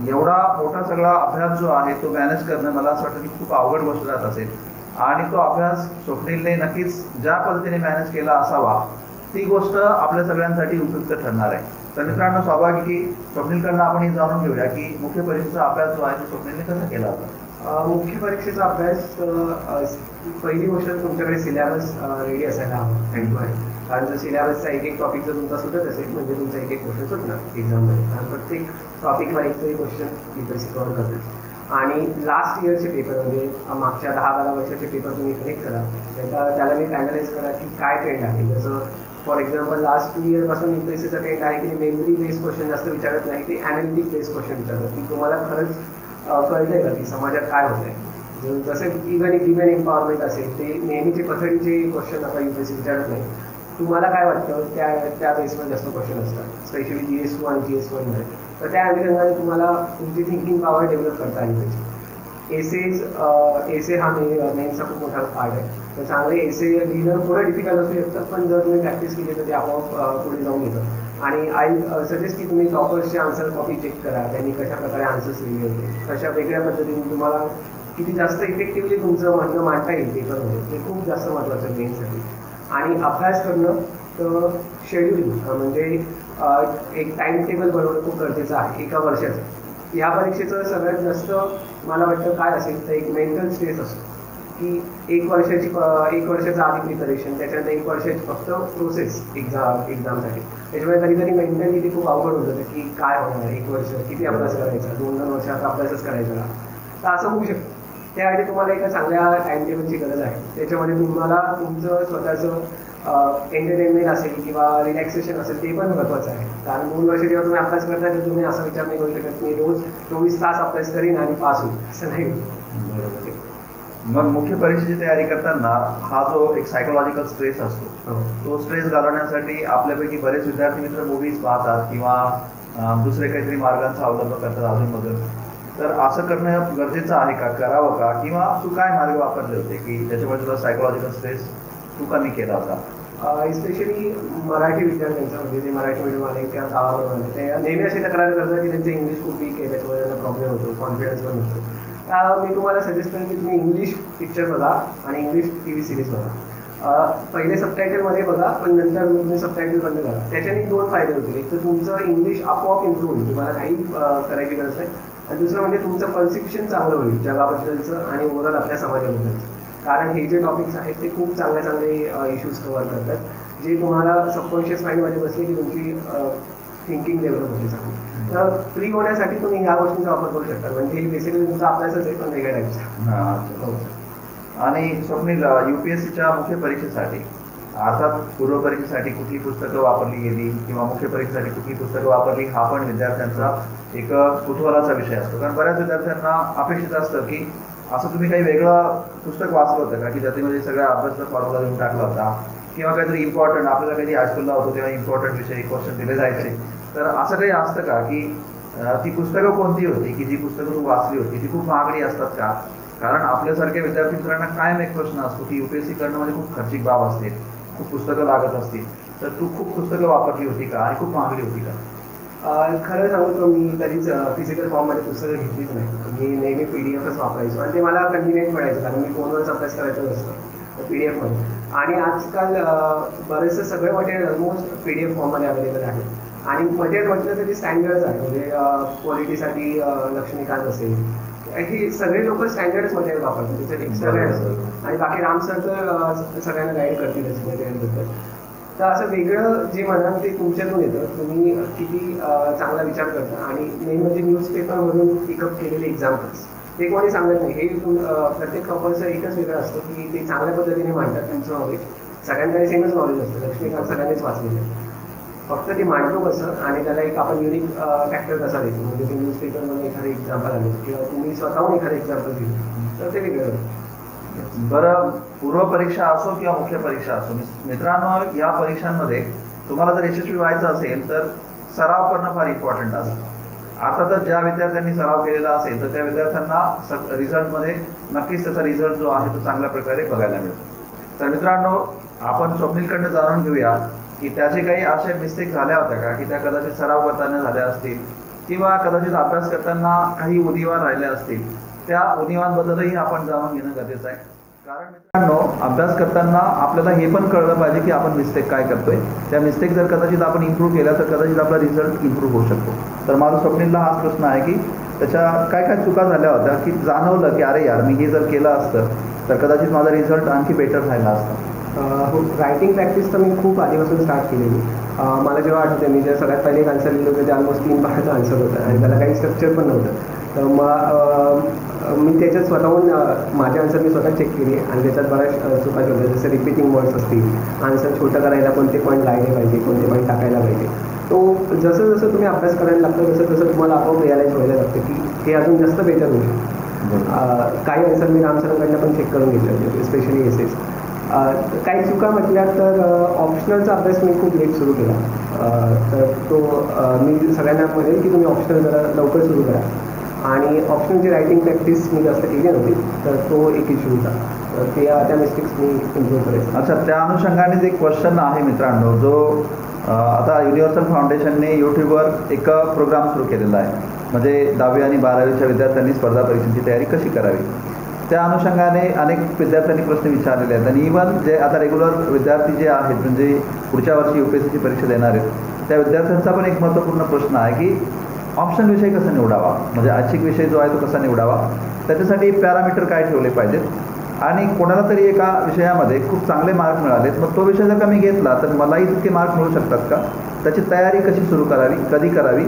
एवढा मोठा सगळा अभ्यास जो आहे तो मॅनेज करणं मला असं वाटतं की खूप अवघड गोष्ट जात असेल. आणि तो अभ्यास स्वप्नीलने नक्कीच ज्या पद्धतीने मॅनेज केला असावा ती गोष्ट आपल्या सगळ्यांसाठी उपयुक्त ठरणार आहे. तर मित्रांनो, स्वाभाविक की स्वप्नीलकडनं आपण हे जाणून घेऊया की मुख्य परीक्षेचा अभ्यास जो आहे तो स्वप्नीलने कसा केला होता. मुख्य परीक्षेचा अभ्यास पहिली गोष्ट तुमच्याकडे सिलेबस रेडी असायला हवा हँड टू हँड. कारण जर सिलेबसचा एक एक टॉपिक जर तुमचा सुटत असेल म्हणजे तुमचा एक एक क्वेश्चन सुटणार एक्झाममध्ये. कारण प्रत्येक टॉपिकला एक तरी क्वेश्चन लिटरसी कव्हर करते. आणि लास्ट इयरचे पेपर म्हणजे मागच्या 10-12 वर्षाचे पेपर तुम्ही कलेक्ट करा. त्याला मी अॅनालाइज करा की काय ट्रेंड आहे. जसं फॉर एक्झाम्पल लास्ट 2 इयरपासून युपीएससीचा ट्रेंड आहे की मेमरी बेस्ड क्वेश्चन जास्त विचारत नाही, ते ॲनालिटिक बेस्ड क्वेश्चन विचारतात की तुम्हाला खरंच कळतंय का की समाजात काय होत आहे. जसे इव्हन एक विमेन एम्पॉवरमेंट असेल ते नेहमीचे पथडीचे क्वेश्चन आता युपीएससी विचारत नाही. तुम्हाला काय वाटतं त्या बेसवर जास्त क्वेश्चन असतात स्पेशली GS2 आणि GS1 मध्ये. तर त्या अनुषंगाने तुम्हाला तुमची थिंकिंग पॉवर डेव्हलप करता आली पाहिजे. एसे हा मेन्सचा खूप मोठा पार्ट आहे. तर चांगले एसे लिहिणं थोडं डिफिकल्ट असू शकतं, पण जर तुम्ही प्रॅक्टिस केली तर ते आपोआप पुढे जाऊन येतं. आणि आय सजेस्ट की तुम्ही टॉपर्सचे आन्सर कॉपी चेक करा, त्यांनी कशा प्रकारे आन्सर्स लिहिले होते, कशा वेगळ्या पद्धतीने तुम्हाला किती जास्त इफेक्टिव्हली तुमचं म्हणणं मांडता येईल पेपरमध्ये, ते खूप जास्त महत्त्वाचं आहे मेन्ससाठी. आणि अभ्यास करणं तर शेड्यूलिंग म्हणजे एक टाइम टेबल बनवणं खूप गरजेचं आहे एका वर्षाचं. ह्या परीक्षेचं सगळ्यात जास्त मला वाटतं काय असेल तर एक मेंटल स्ट्रेस असतो की एक वर्षाचं आधी प्रिपरेशन, त्याच्यानंतर 1 वर्षाची फक्त प्रोसेस एक्झामसाठी. त्याच्यामुळे कधी कधी मेंटली ते खूप अवघड होतं की काय होणार 1 वर्ष किती अभ्यास करायचा, 2-2 वर्षाचा अभ्यासच करायचा. तर असं होऊ शकतं. त्यासाठी तुम्हाला एका चांगल्या टाइम टेबलची गरज आहे. त्याच्यामध्ये तुम्हाला तुमचं स्वतःचं एंटरटेनमेंट असेल किंवा रिलॅक्सेशन असेल ते पण महत्त्वाचं आहे. कारण 2 वर्ष जेव्हा तुम्ही अभ्यास करता तर तुम्ही असा विचार नाही करू शकत मी रोज 24 तास अभ्यास करीन आणि पास होईल, असं नाही. मग मुख्य परीक्षेची तयारी करताना हा जो एक सायकोलॉजिकल स्ट्रेस असतो तो स्ट्रेस घालवण्यासाठी आपल्यापैकी बरेच विद्यार्थी मित्र मूवीज पाहतात किंवा दुसरे काहीतरी मार्गांचा अवलंब करतात अजूनमधून. तर असं करणं गरजेचं आहे का, करावं का, किंवा तू काय मार्ग वापरले होते की त्याच्यामुळे तुला सायकोलॉजिकल स्ट्रेस तू कमी केला होता? एस्पेशली मराठी विद्यार्थ्यांचं म्हणजे जे मराठी मीडियम आले किंवा गावाकडून आले ते नेहमी अशी तक्रार करतात की त्यांचं इंग्लिश खूप वीक आहे, त्याच्यामुळे त्यांना प्रॉब्लेम होतो, कॉन्फिडन्स पण होतो. मी तुम्हाला सजेस्ट करेन की तुम्ही इंग्लिश पिक्चर बघा आणि इंग्लिश TV सिरीज बघा. पहिले सबटायटलमध्ये बघा, पण नंतर तुम्ही सबटायटल बंद करा. त्याच्याने 2 फायदे होतील. एक तर तुमचं इंग्लिश आपोआप इम्प्रूव्ह होईल, तुम्हाला काही करायची गरज नाही. आणि दुसरं म्हणजे तुमचं परसिप्शन चांगलं होईल जगाबद्दलचं आणि ओव्हरऑल आपल्या समाजाबद्दलचं. कारण हे जे टॉपिक्स आहेत ते खूप चांगले इश्यूज कव्हर करतात जे तुम्हाला सबकॉन्शियस माइंडमध्ये बसले की तुमची थिंकिंग डेव्हलप होते चांगली. तर फ्री होण्यासाठी तुम्ही ह्या गोष्टींचा वापर करू शकता. म्हणजे बेसिकली तुमचा अभ्यासच आहे पण वेगळ्या टाईपचा. आणि स्वप्नील, UPSCच्या मुख्य परीक्षेसाठी अर्थात पूर्व परीक्षेसाठी कुठली पुस्तकं वापरली गेली किंवा मुख्य परीक्षेसाठी कुठली पुस्तकं वापरली हा पण विद्यार्थ्यांचा एक कुतूहलाचा विषय असतो. कारण बऱ्याच विद्यार्थ्यांना अपेक्षित असतं की असं तुम्ही काही वेगळं पुस्तक वाचलं होतं का की ज्याच्यामध्ये सगळ्या अभ्यासचा फॉर्म्युला देऊन टाकला होता किंवा काहीतरी इम्पॉर्टंट आपल्याला काही हायस्कूलला होतो तेव्हा इम्पॉर्टंट विषय क्वेश्चन दिले जायचे. तर असं काही असतं का की ती पुस्तकं कोणती होती की जी पुस्तकं तू वाचली होती ती खूप महागडी असतात का? कारण आपल्यासारख्या विद्यार्थी मित्रांना कायम एक प्रश्न असतो की UPSC करणं म्हणजे खूप खर्चिक बाब असते, खूप पुस्तकं लागत असतील. तर तू खूप पुस्तकं वापरली होती का आणि खूप महागडी होती का? खरं सांगू तर मी कधीच फिजिकल फॉर्ममध्ये पुस्तकं घेतलीच नाही. मी नेहमी PDF वापरायचो आणि ते मला कन्व्हिनियंट मिळायचं कारण मी फोनवरच अभ्यास करायचं नसतं PDF मध्ये. आणि आजकाल बरेचसे सगळे मटेरियल ऑलमोस्ट PDF फॉर्ममध्ये अवेलेबल आहे. आणि मटेरियल म्हटलं तरी स्टँडर्डच आहे. म्हणजे पॉलिटीसाठी लक्ष्मीकांत असेल, हे सगळे लोक स्टँडर्डच मटेरियल वापरतात, त्याच्यात एक्स्ट्रा काय असतं. आणि बाकी राम सर तर सगळ्यांना गाईड करतीलच मटेरियलबद्दल. तर असं वेगळं जे म्हणाल ते तुमच्यातून येतं, तुम्ही किती चांगला विचार करता. आणि मेन म्हणजे न्यूजपेपरमधून पिकअप केलेले एक्झाम्पल्स ते कोणी सांगत नाही. हे प्रत्येक टॉपरचं एकच वेगळं असतं की ते चांगल्या पद्धतीने मांडतात त्यांचं नॉलेज. सगळ्यांकडे सेमच नॉलेज असतं, लक्ष्मीकांत सगळ्यांनीच वाचलेलं आहे. फक्त ते मांडतो कसं आणि त्याला एक आपण युनिक फॅक्टर कसा देतो. म्हणजे ते न्यूजपेपरमध्ये एखादं एक्झाम्पल आले किंवा तुम्ही स्वतःहून एखादं एक्झाम्पल दिलं तर ते वेगळं. बरं, पूर्व परीक्षा असो किंवा मुख्य परीक्षा असो, मित्रांनो या परीक्षांमध्ये तुम्हाला जर यशस्वी व्हायचं असेल तर सराव करणं फार इम्पॉर्टंट असतं. अर्थातच ज्या विद्यार्थ्यांनी सराव केलेला असेल तर त्या विद्यार्थ्यांना रिझल्टमध्ये नक्कीच त्याचा रिझल्ट जो आहे तो चांगल्या प्रकारे बघायला मिळतो. तर मित्रांनो, आपण स्वप्नीलकडनं जाणून घेऊया की त्याचे काही असे मिस्टेक झाल्या होत्या का की त्या कदाचित सराव करताना झाल्या असतील किंवा कदाचित अभ्यास करताना काही उणिवा राहिल्या असतील. त्या उणिवांबद्दलही आपण जाणून घेणं गरजेचं आहे. कारण मित्रांनो, अभ्यास करताना आपल्याला हे पण कळलं पाहिजे की आपण मिस्टेक काय करतोय. त्या मिस्टेक जर कदाचित आपण इम्प्रूव्ह केल्या तर कदाचित आपला रिझल्ट इम्प्रूव्ह होऊ शकतो. तर माझा स्वप्नीलला हाच प्रश्न आहे की त्याच्या काय काय चुका झाल्या होत्या की जाणवलं की अरे यार मी हे जर केलं असतं तर कदाचित माझा रिझल्ट आणखी बेटर राहिला असता? हो, रायटिंग प्रॅक्टिस तर मी खूप आधीपासून स्टार्ट केलेली. मला जेव्हा आठवतं मी जे सगळ्यात पहिले एक आन्सर लिहिलं होतं ते ऑलमोस्ट 3 पानाचं आन्सर होतं आणि त्याला काही स्ट्रक्चर पण नव्हतं. तर मी त्याच्यात स्वतःहून माझे आन्सर मी स्वतः चेक केली आणि त्याच्यात बऱ्याच चुका केल्या. जसं रिपीटिंग वर्ड्स असतील, आन्सर छोटं करायला कोणते पॉईंट लावले पाहिजे, कोणते पॉईंट टाकायला पाहिजे. तो जसं जसं तुम्ही अभ्यास करायला लागतं तसं तसं तुम्हाला आपोआप रिअलाईज व्हायला लागतं की हे अजून जास्त बेटर होईल. काही आन्सर मी रामसरांकडनं पण चेक करून घेतले होते, स्पेशली एसेस. काही चुका म्हटल्या तर ऑप्शनलचा अभ्यास मी खूप लेट सुरू केला. तर तो मी सगळ्यांना म्हणेल की तुम्ही ऑप्शनल जरा लवकर सुरू करा. आणि ऑप्शनलची रायटिंग प्रॅक्टिस मी जास्त केली नव्हती, तर तो एक इश्यू होता. तर त्या मिस्टेक्स मी इम्प्रूव्ह करेन. अच्छा, त्या अनुषंगाने एक क्वेश्चन आहे मित्रांनो, जो आता युनिव्हर्सल फाउंडेशनने यूट्यूबवर एक प्रोग्राम सुरू केलेला आहे, म्हणजे 10वी आणि 12वीच्या विद्यार्थ्यांनी स्पर्धा परीक्षेची तयारी कशी करावी. त्या अनुषंगाने अनेक विद्यार्थ्यांनी प्रश्न विचारलेले आहेत आणि इव्हन जे आता रेग्युलर विद्यार्थी जे आहेत म्हणजे पुढच्या वर्षी UPSCची परीक्षा देणार आहेत त्या विद्यार्थ्यांचा पण एक महत्त्वपूर्ण प्रश्न आहे की ऑप्शन विषय कसा निवडावा, म्हणजे ऐच्छिक विषय जो आहे तो कसा निवडावा, त्याच्यासाठी पॅरामीटर काय ठेवले पाहिजेत आणि कोणाला तरी एका विषयामध्ये खूप चांगले मार्क मिळालेत, मग तो विषय जर का मी घेतला तर मलाही तितके मार्क मिळू शकतात का, त्याची तयारी कशी सुरू करावी, कधी करावी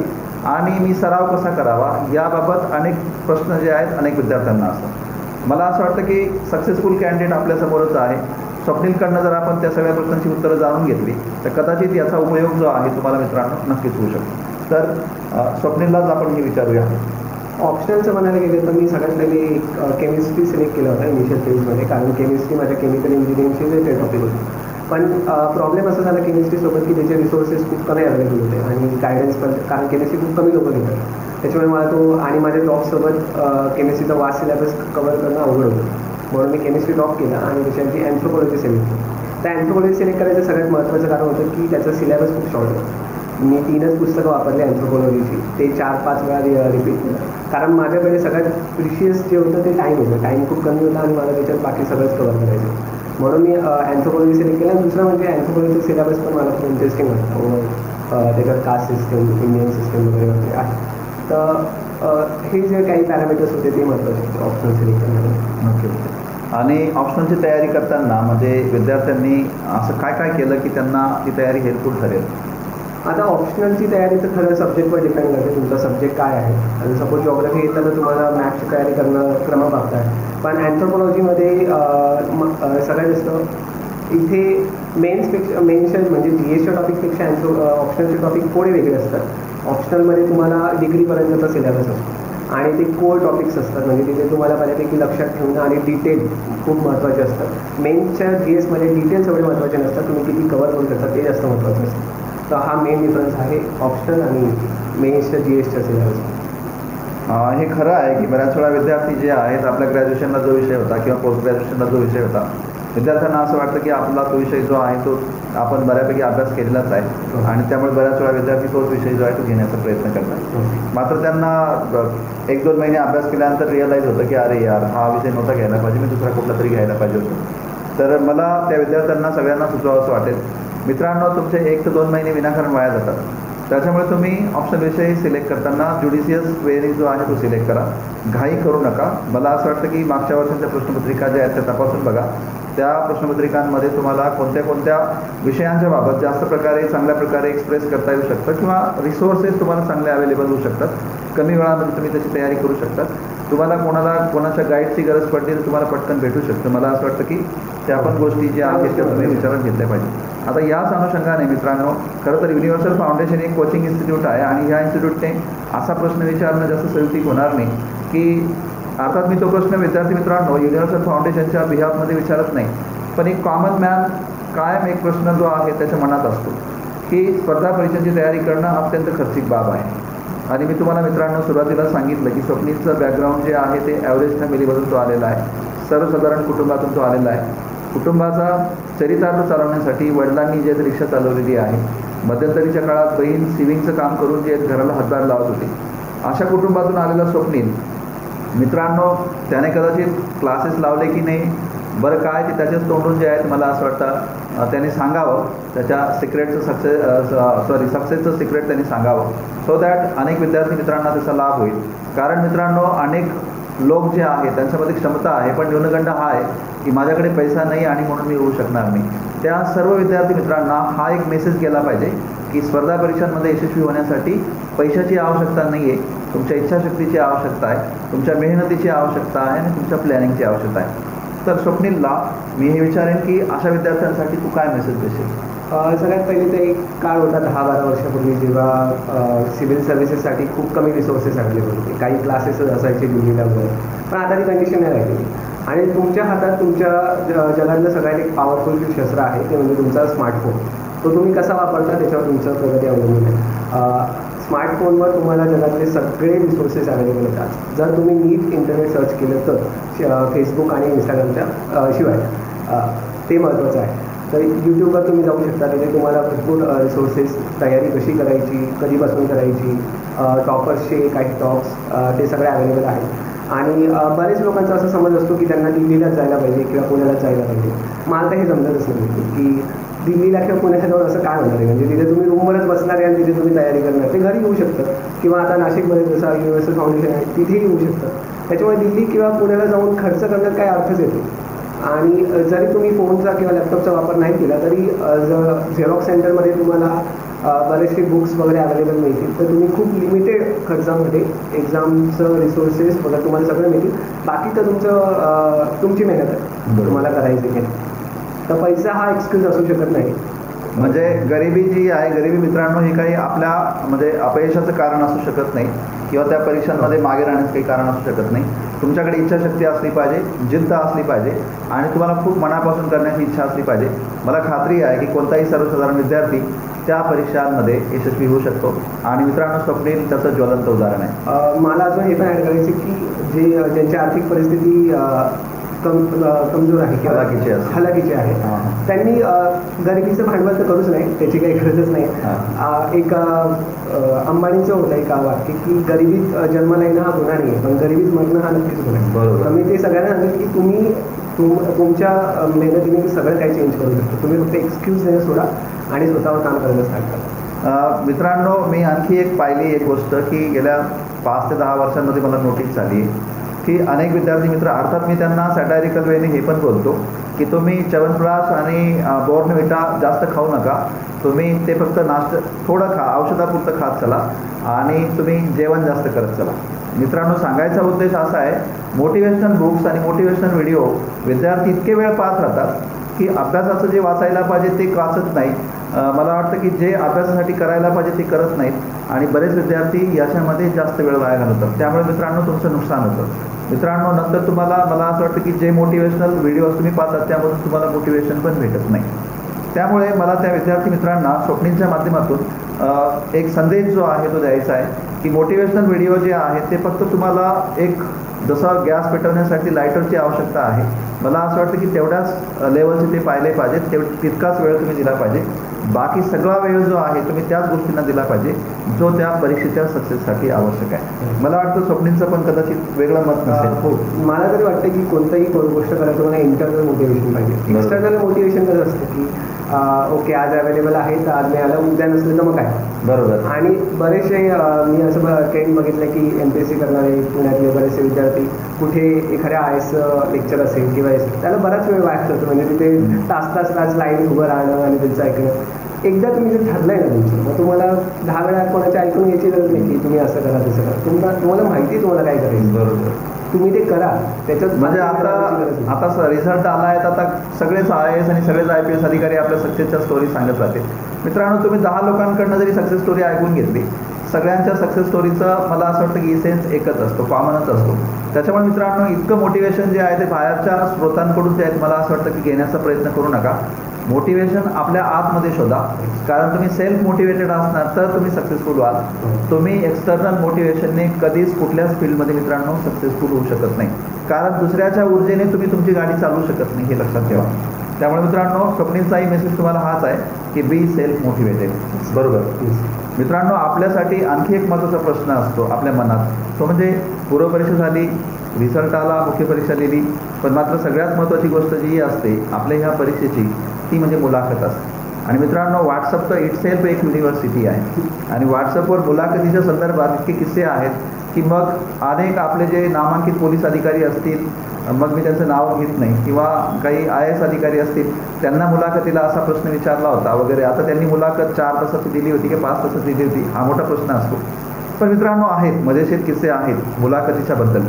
आणि मी सराव कसा करावा, याबाबत अनेक प्रश्न जे आहेत अनेक विद्यार्थ्यांना असतात. मला असं वाटतं की सक्सेसफुल कॅन्डिडेट आपल्यासमोरच आहे. स्वप्नीलकडनं जर आपण त्या सगळ्या प्रश्नांची उत्तरं जाणून घेतली तर कदाचित याचा उपयोग जो आहे तुम्हाला मित्रांनो नक्कीच होऊ शकतो. तर स्वप्नीललाच आपण हे विचारूया. ऑप्शनलचं म्हणायला गेलं तर मी सगळ्यात पहिले केमिस्ट्री सिलेक्ट केलं होतं इनिशियल फेजमध्ये, कारण केमिस्ट्री माझ्या केमिकल इंजिनिअरिंगचे रिलेटेड टॉपिक होते. पण प्रॉब्लेम असा झाला केमिस्ट्रीसोबत की त्याचे रिसोर्सेस खूप कमी अवेलेबल होते आणि गायडन्स पण, कारण केमिस्ट्री खूप कमी लोकं घेतात. त्याच्यामुळे मला तो आणि माझ्या जॉबसोबत केमिस्ट्रीचा वास्ट सिलेबस कव्हर करणं अवघड होतं. म्हणून मी केमिस्ट्री ड्रॉप केला आणि त्याच्याची अँथ्रोपॉलॉजी सिलेक्ट केली. त्या अँथ्रोपॉलॉजी सिलेक्ट करायचं सगळ्यात महत्त्वाचं कारण होतं की त्याचा सिलेबस खूप शॉर्ट होतं. मी 3च पुस्तकं वापरले अँथ्रोपॉलॉजीची, ते 4-5 वेळा रिपीट केलं, कारण माझ्याकडे सगळ्यात प्रिशियस जे होतं ते टाईम होतं. टाईम खूप कमी होता आणि मला त्याच्यात बाकी सगळंच कव्हर करायचं. म्हणून मी अँथ्रोपॉलॉजी सिलेक्ट केलं. दुसरं म्हणजे अँथ्रोपॉलॉजीचं सिलेबस पण मला खूप इंटरेस्टिंग वाटतं. त्याच्यात कास्ट सिस्टम, इंडियन सिस्टम वगैरे वगैरे आहे. तर हे जे काही पॅरामीटर्स होते ते महत्त्वाचे होते ऑप्शनल सिलेक्ट करण्यामध्ये. ओके. आणि ऑप्शनलची तयारी करताना म्हणजे विद्यार्थ्यांनी असं काय काय केलं की त्यांना ती तयारी हेल्पफुल ठरेल? आता ऑप्शनलची तयारी तर खरं सब्जेक्टवर डिपेंड करते, तुमचा सब्जेक्ट काय आहे. आणि सपोज जिओग्राफी घेतलं तर तुम्हाला मॅथ्सची तयारी करणं क्रमप्राप्त आहे. पण अँथ्रोपॉलॉजीमध्ये सगळ्यात जास्त इथे मेन्सच्या म्हणजे GSच्या टॉपिकपेक्षा ऑप्शनलचे टॉपिक थोडे वेगळे असतात. ऑप्शनलमध्ये तुम्हाला डिग्रीपर्यंतचा सिलेबस असतो आणि ते कोर टॉपिक्स असतात, म्हणजे तिथे तुम्हाला बऱ्यापैकी लक्षात ठेवणं आणि डिटेल खूप महत्त्वाचे असतात. मेन्सच्या GSमध्ये डिटेल्स एवढे महत्त्वाचे नसतात, तुम्ही किती कवर करू शकता ते जास्त महत्त्वाचं असतं. तर हा मेन डिफरन्स आहे ऑप्शनल आणि मेन्सच्या GSच्या सिलेबस. हे खरं आहे की बऱ्याच वेळा विद्यार्थी जे आहेत आपल्या ग्रॅज्युएशनला जो विषय होता किंवा पोस्ट ग्रॅज्युएशनला जो विषय होता, विद्यार्थ्यांना असं वाटतं की आपला तो विषय जो आहे तो आपण बऱ्यापैकी अभ्यास केलेलाच आहे आणि त्यामुळे बऱ्याच वेळा विद्यार्थी तोच विषय जो आहे तो घेण्याचा प्रयत्न करतात. मात्र त्यांना 1-2 महिने अभ्यास केल्यानंतर रिअलाईज होतं की अरे यार हा विषय नव्हता घ्यायला पाहिजे, मी दुसरा कुठला तरी घ्यायला पाहिजे होतं. तर मला त्या विद्यार्थ्यांना सगळ्यांना सुचवावं असं वाटेल, मित्रांनो तुमचे 1 ते 2 महिने विनाकारण वाया जातात. त्याच्यामुळे तुम्ही ऑप्शन विषय सिलेक्ट करताना ज्युडिशियस वेने जो आहे तो सिलेक्ट करा, घाई करू नका. मला असं वाटतं की मागच्या वर्षांच्या प्रश्नपत्रिका ज्या आहेत त्या तपासून बघा. त्या प्रश्नपत्रिकांमध्ये तुम्हाला कोणत्या कोणत्या विषयांच्या बाबत जास्त प्रकारे चांगल्या प्रकारे एक्सप्रेस करता येऊ शकतं किंवा रिसोर्सेस तुम्हाला चांगले अवेलेबल होऊ शकतात. कमी वेळामध्ये तुम्ही त्याची तयारी करू शकतात. तुम्हाला कोणाच्या गाईडची गरज पडली तर तुम्हाला पटकन भेटू शकतं. मला असं वाटतं की त्या पण गोष्टी ज्या आहेत त्या तुम्ही विचारात घेतल्या पाहिजे. आता याच अनुषंगाने मित्रांनो, खरं तर युनिव्हर्सल फाउंडेशन एक कोचिंग इन्स्टिट्यूट आहे आणि ह्या इन्स्टिट्यूटने असा प्रश्न विचारणं जास्त संयुक्तिक होणार नाही की अर्थात मी तो प्रश्न विद्यार्थी मित्रांनो युनिव्हर्सल फाउंडेशनच्या बिहाफमध्ये विचारत नाही, पण एक कॉमन मॅन कायम एक प्रश्न जो आहे त्याच्या मनात असतो की स्पर्धा परीक्षांची तयारी करणं अत्यंत खर्चिक बाब आहे. आणि मी तुम्हाला मित्रांनो सुरुवातीला सांगितलं की स्वप्नीलचं बॅकग्राऊंड जे आहे ते ॲव्हरेज फॅमिलीमधून तो आलेला आहे, सर्वसाधारण कुटुंबातून तो आलेला आहे. कुटुंबाचा चरितार्थ चालवण्यासाठी वडिलांनी जे रिक्षा चालवलेली आहे, मध्यंतरीच्या काळात बहीण सिव्हिंगचं काम करून जे घराला हातभार लावत होते, अशा कुटुंबातून आलेला स्वप्नील मित्रांनो त्याने कदाचित क्लासेस लावले की नाही बरं काय ते त्याच्याच तोंडून जे आहेत मला असं वाटतं त्याने सांगावं, त्याच्या सिक्रेटचं सक्सेसचं सिक्रेट त्यांनी सांगावं, सो दॅट अनेक विद्यार्थी मित्रांना त्याचा लाभ होईल. कारण मित्रांनो, अनेक लोक जे आहे त्यांच्यामध्ये क्षमता आहे, पण न्यूनगंड हा आहे की माझ्याकडे पैसा नाही आणि म्हणून मी होऊ शकणार नाही. त्या सर्व विद्यार्थी मित्रांना हा एक मेसेज गेला पाहिजे की स्पर्धा परीक्षांमध्ये यशस्वी होण्यासाठी पैशाची आवश्यकता नाही आहे, तुमच्या इच्छाशक्तीची आवश्यकता आहे, तुमच्या मेहनतीची आवश्यकता आहे आणि तुमच्या प्लॅनिंगची आवश्यकता आहे. तर स्वप्नीलला मी हे विचारेन की अशा विद्यार्थ्यांसाठी तू काय मेसेज देशील? सगळ्यात पहिले तर एक काळ होता 10-12 वर्षापूर्वी, जेव्हा सिव्हिल सर्व्हिसेससाठी खूप कमी रिसोर्सेस अवेलेबल होते. काही क्लासेस असायचे दिल्लीला वगैरे, पण आता ती कंडिशन नाही राहिली. आणि तुमच्या हातात तुमच्या जगातलं सगळ्यात एक पॉवरफुल शस्त्र आहे, ते म्हणजे तुमचा स्मार्टफोन. तो तुम्ही कसा वापरता त्याच्यावर तुमचं प्रगती अवलंबून आहे. स्मार्टफोनवर तुम्हाला जगातले सगळे रिसोर्सेस अवेलेबल होतात. जर तुम्ही नीट इंटरनेट सर्च केलं तर फेसबुक आणि इंस्टाग्रामच्या शिवाय ते महत्त्वाचं आहे. तर यूट्यूबवर तुम्ही जाऊ शकता, तिथे तुम्हाला भरपूर रिसोर्सेस, तयारी कशी करायची, कधीपासून करायची, टॉपर्सचे काही टॉप्स ते सगळे अवेलेबल आहेत. आणि बरेच लोकांचा असा समज असतो की त्यांना दिल्लीलाच जायला पाहिजे किंवा पुण्यालाच जायला पाहिजे. मला तर हे जमतच नाही की दिल्लीला किंवा पुण्याला जाऊन असं काय होणार आहे. म्हणजे तिथे तुम्ही रूमवरच बसणार आहे आणि तिथे तुम्ही तयारी करणार, ते घरी येऊ शकतं. किंवा आता नाशिकमध्ये जसं युनिव्हर्सल फाउंडेशन आहे तिथेही येऊ शकतं. त्याच्यामुळे दिल्ली किंवा पुण्याला जाऊन खर्च करण्यात काय अर्थच येतो. आणि जरी तुम्ही फोनचा किंवा लॅपटॉपचा वापर नाही केला तरी झेरॉक्स सेंटरमध्ये तुम्हाला बरेचसे बुक्स वगैरे अवेलेबल मिळतील. तर तुम्ही खूप लिमिटेड खर्चामध्ये एक्झामचं रिसोर्सेस वगैरे तुम्हाला सगळं मिळतील. बाकी तर तुमची मेहनत आहे तुम्हाला करायची आहे. तर पैसा हा एक्सक्यूज असू शकत नाही. म्हणजे गरिबी जी आहे, गरिबी मित्रांनो, ही काही आपल्या म्हणजे अपयशाचं कारण असू शकत नाही किंवा त्या परीक्षांमध्ये मागे राहण्याचं काही कारण असू शकत नाही. तुमच्याकडे इच्छाशक्ती असली पाहिजे, जिद्द असली पाहिजे आणि तुम्हाला खूप मनापासून करण्याची इच्छा असली पाहिजे. मला खात्री आहे की कोणताही सर्वसाधारण विद्यार्थी त्या परीक्षांमध्ये यशस्वी होऊ शकतो. आणि मित्रांनो, स्वप्नील त्याचं ज्वलंत उदाहरण आहे. मला अजून हे पण ॲड करायचे की ज्यांची आर्थिक परिस्थिती कमजोर आहे किंवा हलाखीची आहे, त्यांनी गरिबीचं भांडवल तर करूच नाही, त्याची काही गरजच नाही. एक अंबानींचं होतं एक वाक्य की गरिबीत जन्माला येणं हा गुन्हा नाही आहे, पण गरिबीत मरणं हा नक्कीच गुन्हा आहे. बरोबर. तर मी ते सगळ्यांना सांगेन की तुम्ही तुमच्या मेहनतीने सगळं काही चेंज करू शकतो. तुम्ही फक्त एक्सक्यूज देणं सोडा आणि स्वतःवर काम करायला स्टार्ट करा. मित्रांनो, मी आणखी एक पाहिली एक गोष्ट की गेल्या 5 ते 10 वर्षांमध्ये मला नोटीस झाली की अनेक विद्यार्थी मित्र, अर्थात मी त्यांना सॅटायरिकल वेने हे पण बोलतो की तुम्ही च्यवनप्राश आणि बॉर्नव्हिटा जास्त खाऊ नका, तुम्ही ते फक्त थोडं खा, औषधापुरतं खात चला आणि तुम्ही जेवण जास्त करत चला. मित्रांनो, सांगायचा उद्देश असा आहे, मोटिवेशनल बुक्स आणि मोटिवेशनल व्हिडिओ विद्यार्थी इतके वेळ पाहत राहतात की अभ्यासाचं जे वाचायला पाहिजे ते वाचत नाही. मला वाटतं की जे अभ्यासासाठी करायला पाहिजे ते करत नाहीत आणि बरेच विद्यार्थी याच्यामध्ये जास्त वेळ वाया घालवतात. त्यामुळे मित्रांनो, तुमचं नुकसान होतं. मित्रांनो, नंतर तुम्हाला, मला असं वाटतं की जे मोटिवेशनल व्हिडिओज तुम्ही पाहतात त्यामधून तुम्हाला मोटिवेशन पण भेटत नाही. त्यामुळे मला त्या विद्यार्थी मित्रांना स्वप्नीलच्या माध्यमातून एक संदेश जो आहे तो द्यायचा आहे की मोटिवेशनल व्हिडिओ जे आहेत ते फक्त तुम्हाला एक जसं गॅस पेटवण्यासाठी लायटरची आवश्यकता आहे, मला असं वाटतं की तेवढ्याच लेवलचे ते पाहिले पाहिजेत, तितकाच वेळ तुम्ही दिला पाहिजे. बाकी सगळा वेळ जो आहे तुम्ही त्याच गोष्टींना दिला पाहिजे जो त्या परीक्षेच्या सक्सेससाठी आवश्यक आहे. मला वाटतं स्वप्नीलचं पण कदाचित वेगळं मत नसेल. हो, मला तरी वाटतं की कोणताही गोष्ट करायचं मला इंटरनल मोटिवेशन पाहिजे. एक्सटर्नल मोटिवेशन कसं असतं की ओके आज अवेलेबल आहे तर आज मिळालं, उद्या नसलं तर मग काय. बरोबर. आणि बरेचसे मी असं ट्रेंड बघितलं की MPSC करणारे पुण्यातले बरेचसे विद्यार्थी कुठे एखाद्या IAS लेक्चर असेल किंवा त्याला बराच वेळ वाया करतो. म्हणजे तिथे तास लाईन उभं राहणं आणि त्यांचं ऐकणं. एकदा तुम्ही जर ठरलंय ना तुमचं, मग तुम्हाला 10 वेळा कोणाचे ऐकून घ्यायची गरज नाही की तुम्ही असं करा तसं करा. तुम्हाला माहिती तुम्हाला काय करायचं. बरोबर. तुम्ही ते करा. त्याच्यात म्हणजे आता रिझल्ट आला आहे, आता सगळेच IAS आणि सगळेच IPS अधिकारी आपल्या सक्सेसच्या स्टोरी सांगत राहतील. मित्रांनो, तुम्ही 10 लोकांकडनं जरी सक्सेस स्टोरी ऐकून घेतली, सगळ्यांच्या सक्सेस स्टोरीचं मला असं वाटतं की इसेन्स एकच असतो, कॉमनच असतो. त्याच्यामुळे मित्रांनो, इतकं मोटिवेशन जे आहे ते बाहेरच्या स्रोतांकडून जे आहे मला असं वाटतं की घेण्याचा प्रयत्न करू नका. मोटिवेशन आपल्या आतमध्ये शोधा, कारण तुम्ही सेल्फ मोटिवेटेड असणार तर तुम्ही सक्सेसफुल व्हाल. तुम्ही एक्सटर्नल मोटिवेशनने कधीच कुठल्याच फील्डमध्ये मित्रांनो सक्सेसफुल होऊ शकत नाही, कारण दुसऱ्याच्या ऊर्जेने तुम्ही तुमची गाडी चालवू शकत नाही, हे लक्षात ठेवा. त्यामुळे मित्रांनो, स्वप्नीलचाही मेसेज तुम्हाला हाच आहे की बी सेल्फ मोटिवेटेड. बरोबर. मित्रांनो, आपल्यासाठी आणखी एक महत्त्वाचा प्रश्न असतो आपल्या मनात, तो म्हणजे पूर्वपरीक्षा झाली, रिझल्ट आला, मुख्य परीक्षा दिली, पण मात्र सगळ्यात महत्त्वाची गोष्ट जी असते आपल्या ह्या परीक्षेची ती म्हणजे मुलाखत असते. आणि मित्रांनो, व्हॉट्सअप तर इटसेल्फ एक युनिव्हर्सिटी आहे आणि व्हॉट्सअपवर मुलाखतीच्या संदर्भात इतके किस्से आहेत की मग अनेक आपले जे नामांकित पोलीस अधिकारी असतील, मग मी त्यांचं नाव घेत नाही, किंवा काही IAS अधिकारी असतील, त्यांना मुलाखतीला असा प्रश्न विचारला होता वगैरे. आता त्यांनी मुलाखत 4 तासाची दिली होती की 5 तासाची दिली होती, हा मोठा प्रश्न असतो. पण मित्रांनो, आहेत मजेशीर किस्से आहेत मुलाखतीच्या बद्दल.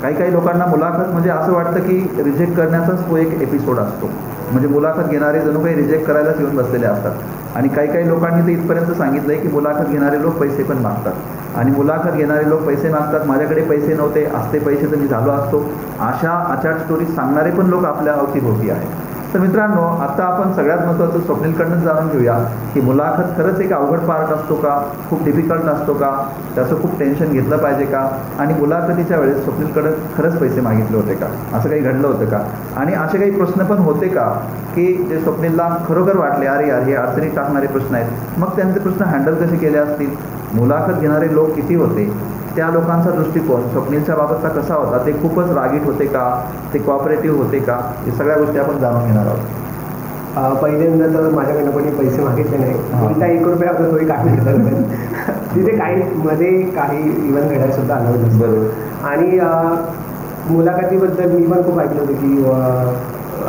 काही लोकांना मुलाखत म्हणजे असं वाटतं की रिजेक्ट करण्याचाच तो एक एपिसोड असतो. म्हणजे मुलाखत घेणारे जणू काही रिजेक्ट करायलाच येऊन बसलेले असतात. आणि काही लोकांनी तर इथपर्यंत सांगितलं आहे की मुलाखत घेणारे लोक पैसे पण मागतात. आणि मुलाखत घेणारे लोक पैसे मागतात, माझ्याकडे पैसे नव्हते, असते पैसे तर मी झालो असतो, अशा अचाट स्टोरीज सांगणारे पण लोक आपल्या अवतीभोवती आहेत. तर मित्रांनो, आता आपण सगळ्यात महत्त्वाचं स्वप्नीलकडनं जाणून घेऊया की मुलाखत खरंच एक अवघड पार्ट असतो का, खूप डिफिकल्ट असतो का, त्याचं खूप टेन्शन घेतलं पाहिजे का, आणि मुलाखतीच्या वेळेस स्वप्नीलकडं खरंच पैसे मागितले होते का, असं काही घडलं होतं का, आणि असे काही प्रश्न पण होते का की जे स्वप्नीलला खरोखर वाटले अरे यार हे अडचणीत टाकणारे प्रश्न आहेत, मग त्यांचे प्रश्न हँडल कसे केले असतील, मुलाखत घेणारे लोक किती होते, त्या लोकांचा दृष्टिकोन स्वप्नीलच्या बाबतचा कसा होता, ते खूपच रागीट होते का, ते कॉपरेटिव्ह होते का, हे सगळ्या गोष्टी आपण जाणून घेणार आहोत. पहिल्यांदा तर माझ्याकडनं कोणी पैसे मागितले नाही. कोणता 1 रुपया होता तोही काढून घेतला. तिथे काही इव्हन घडायला सुद्धा आलं होतं. बरोबर. आणि मुलाखतीबद्दल मी पण खूप ऐकलं होतं की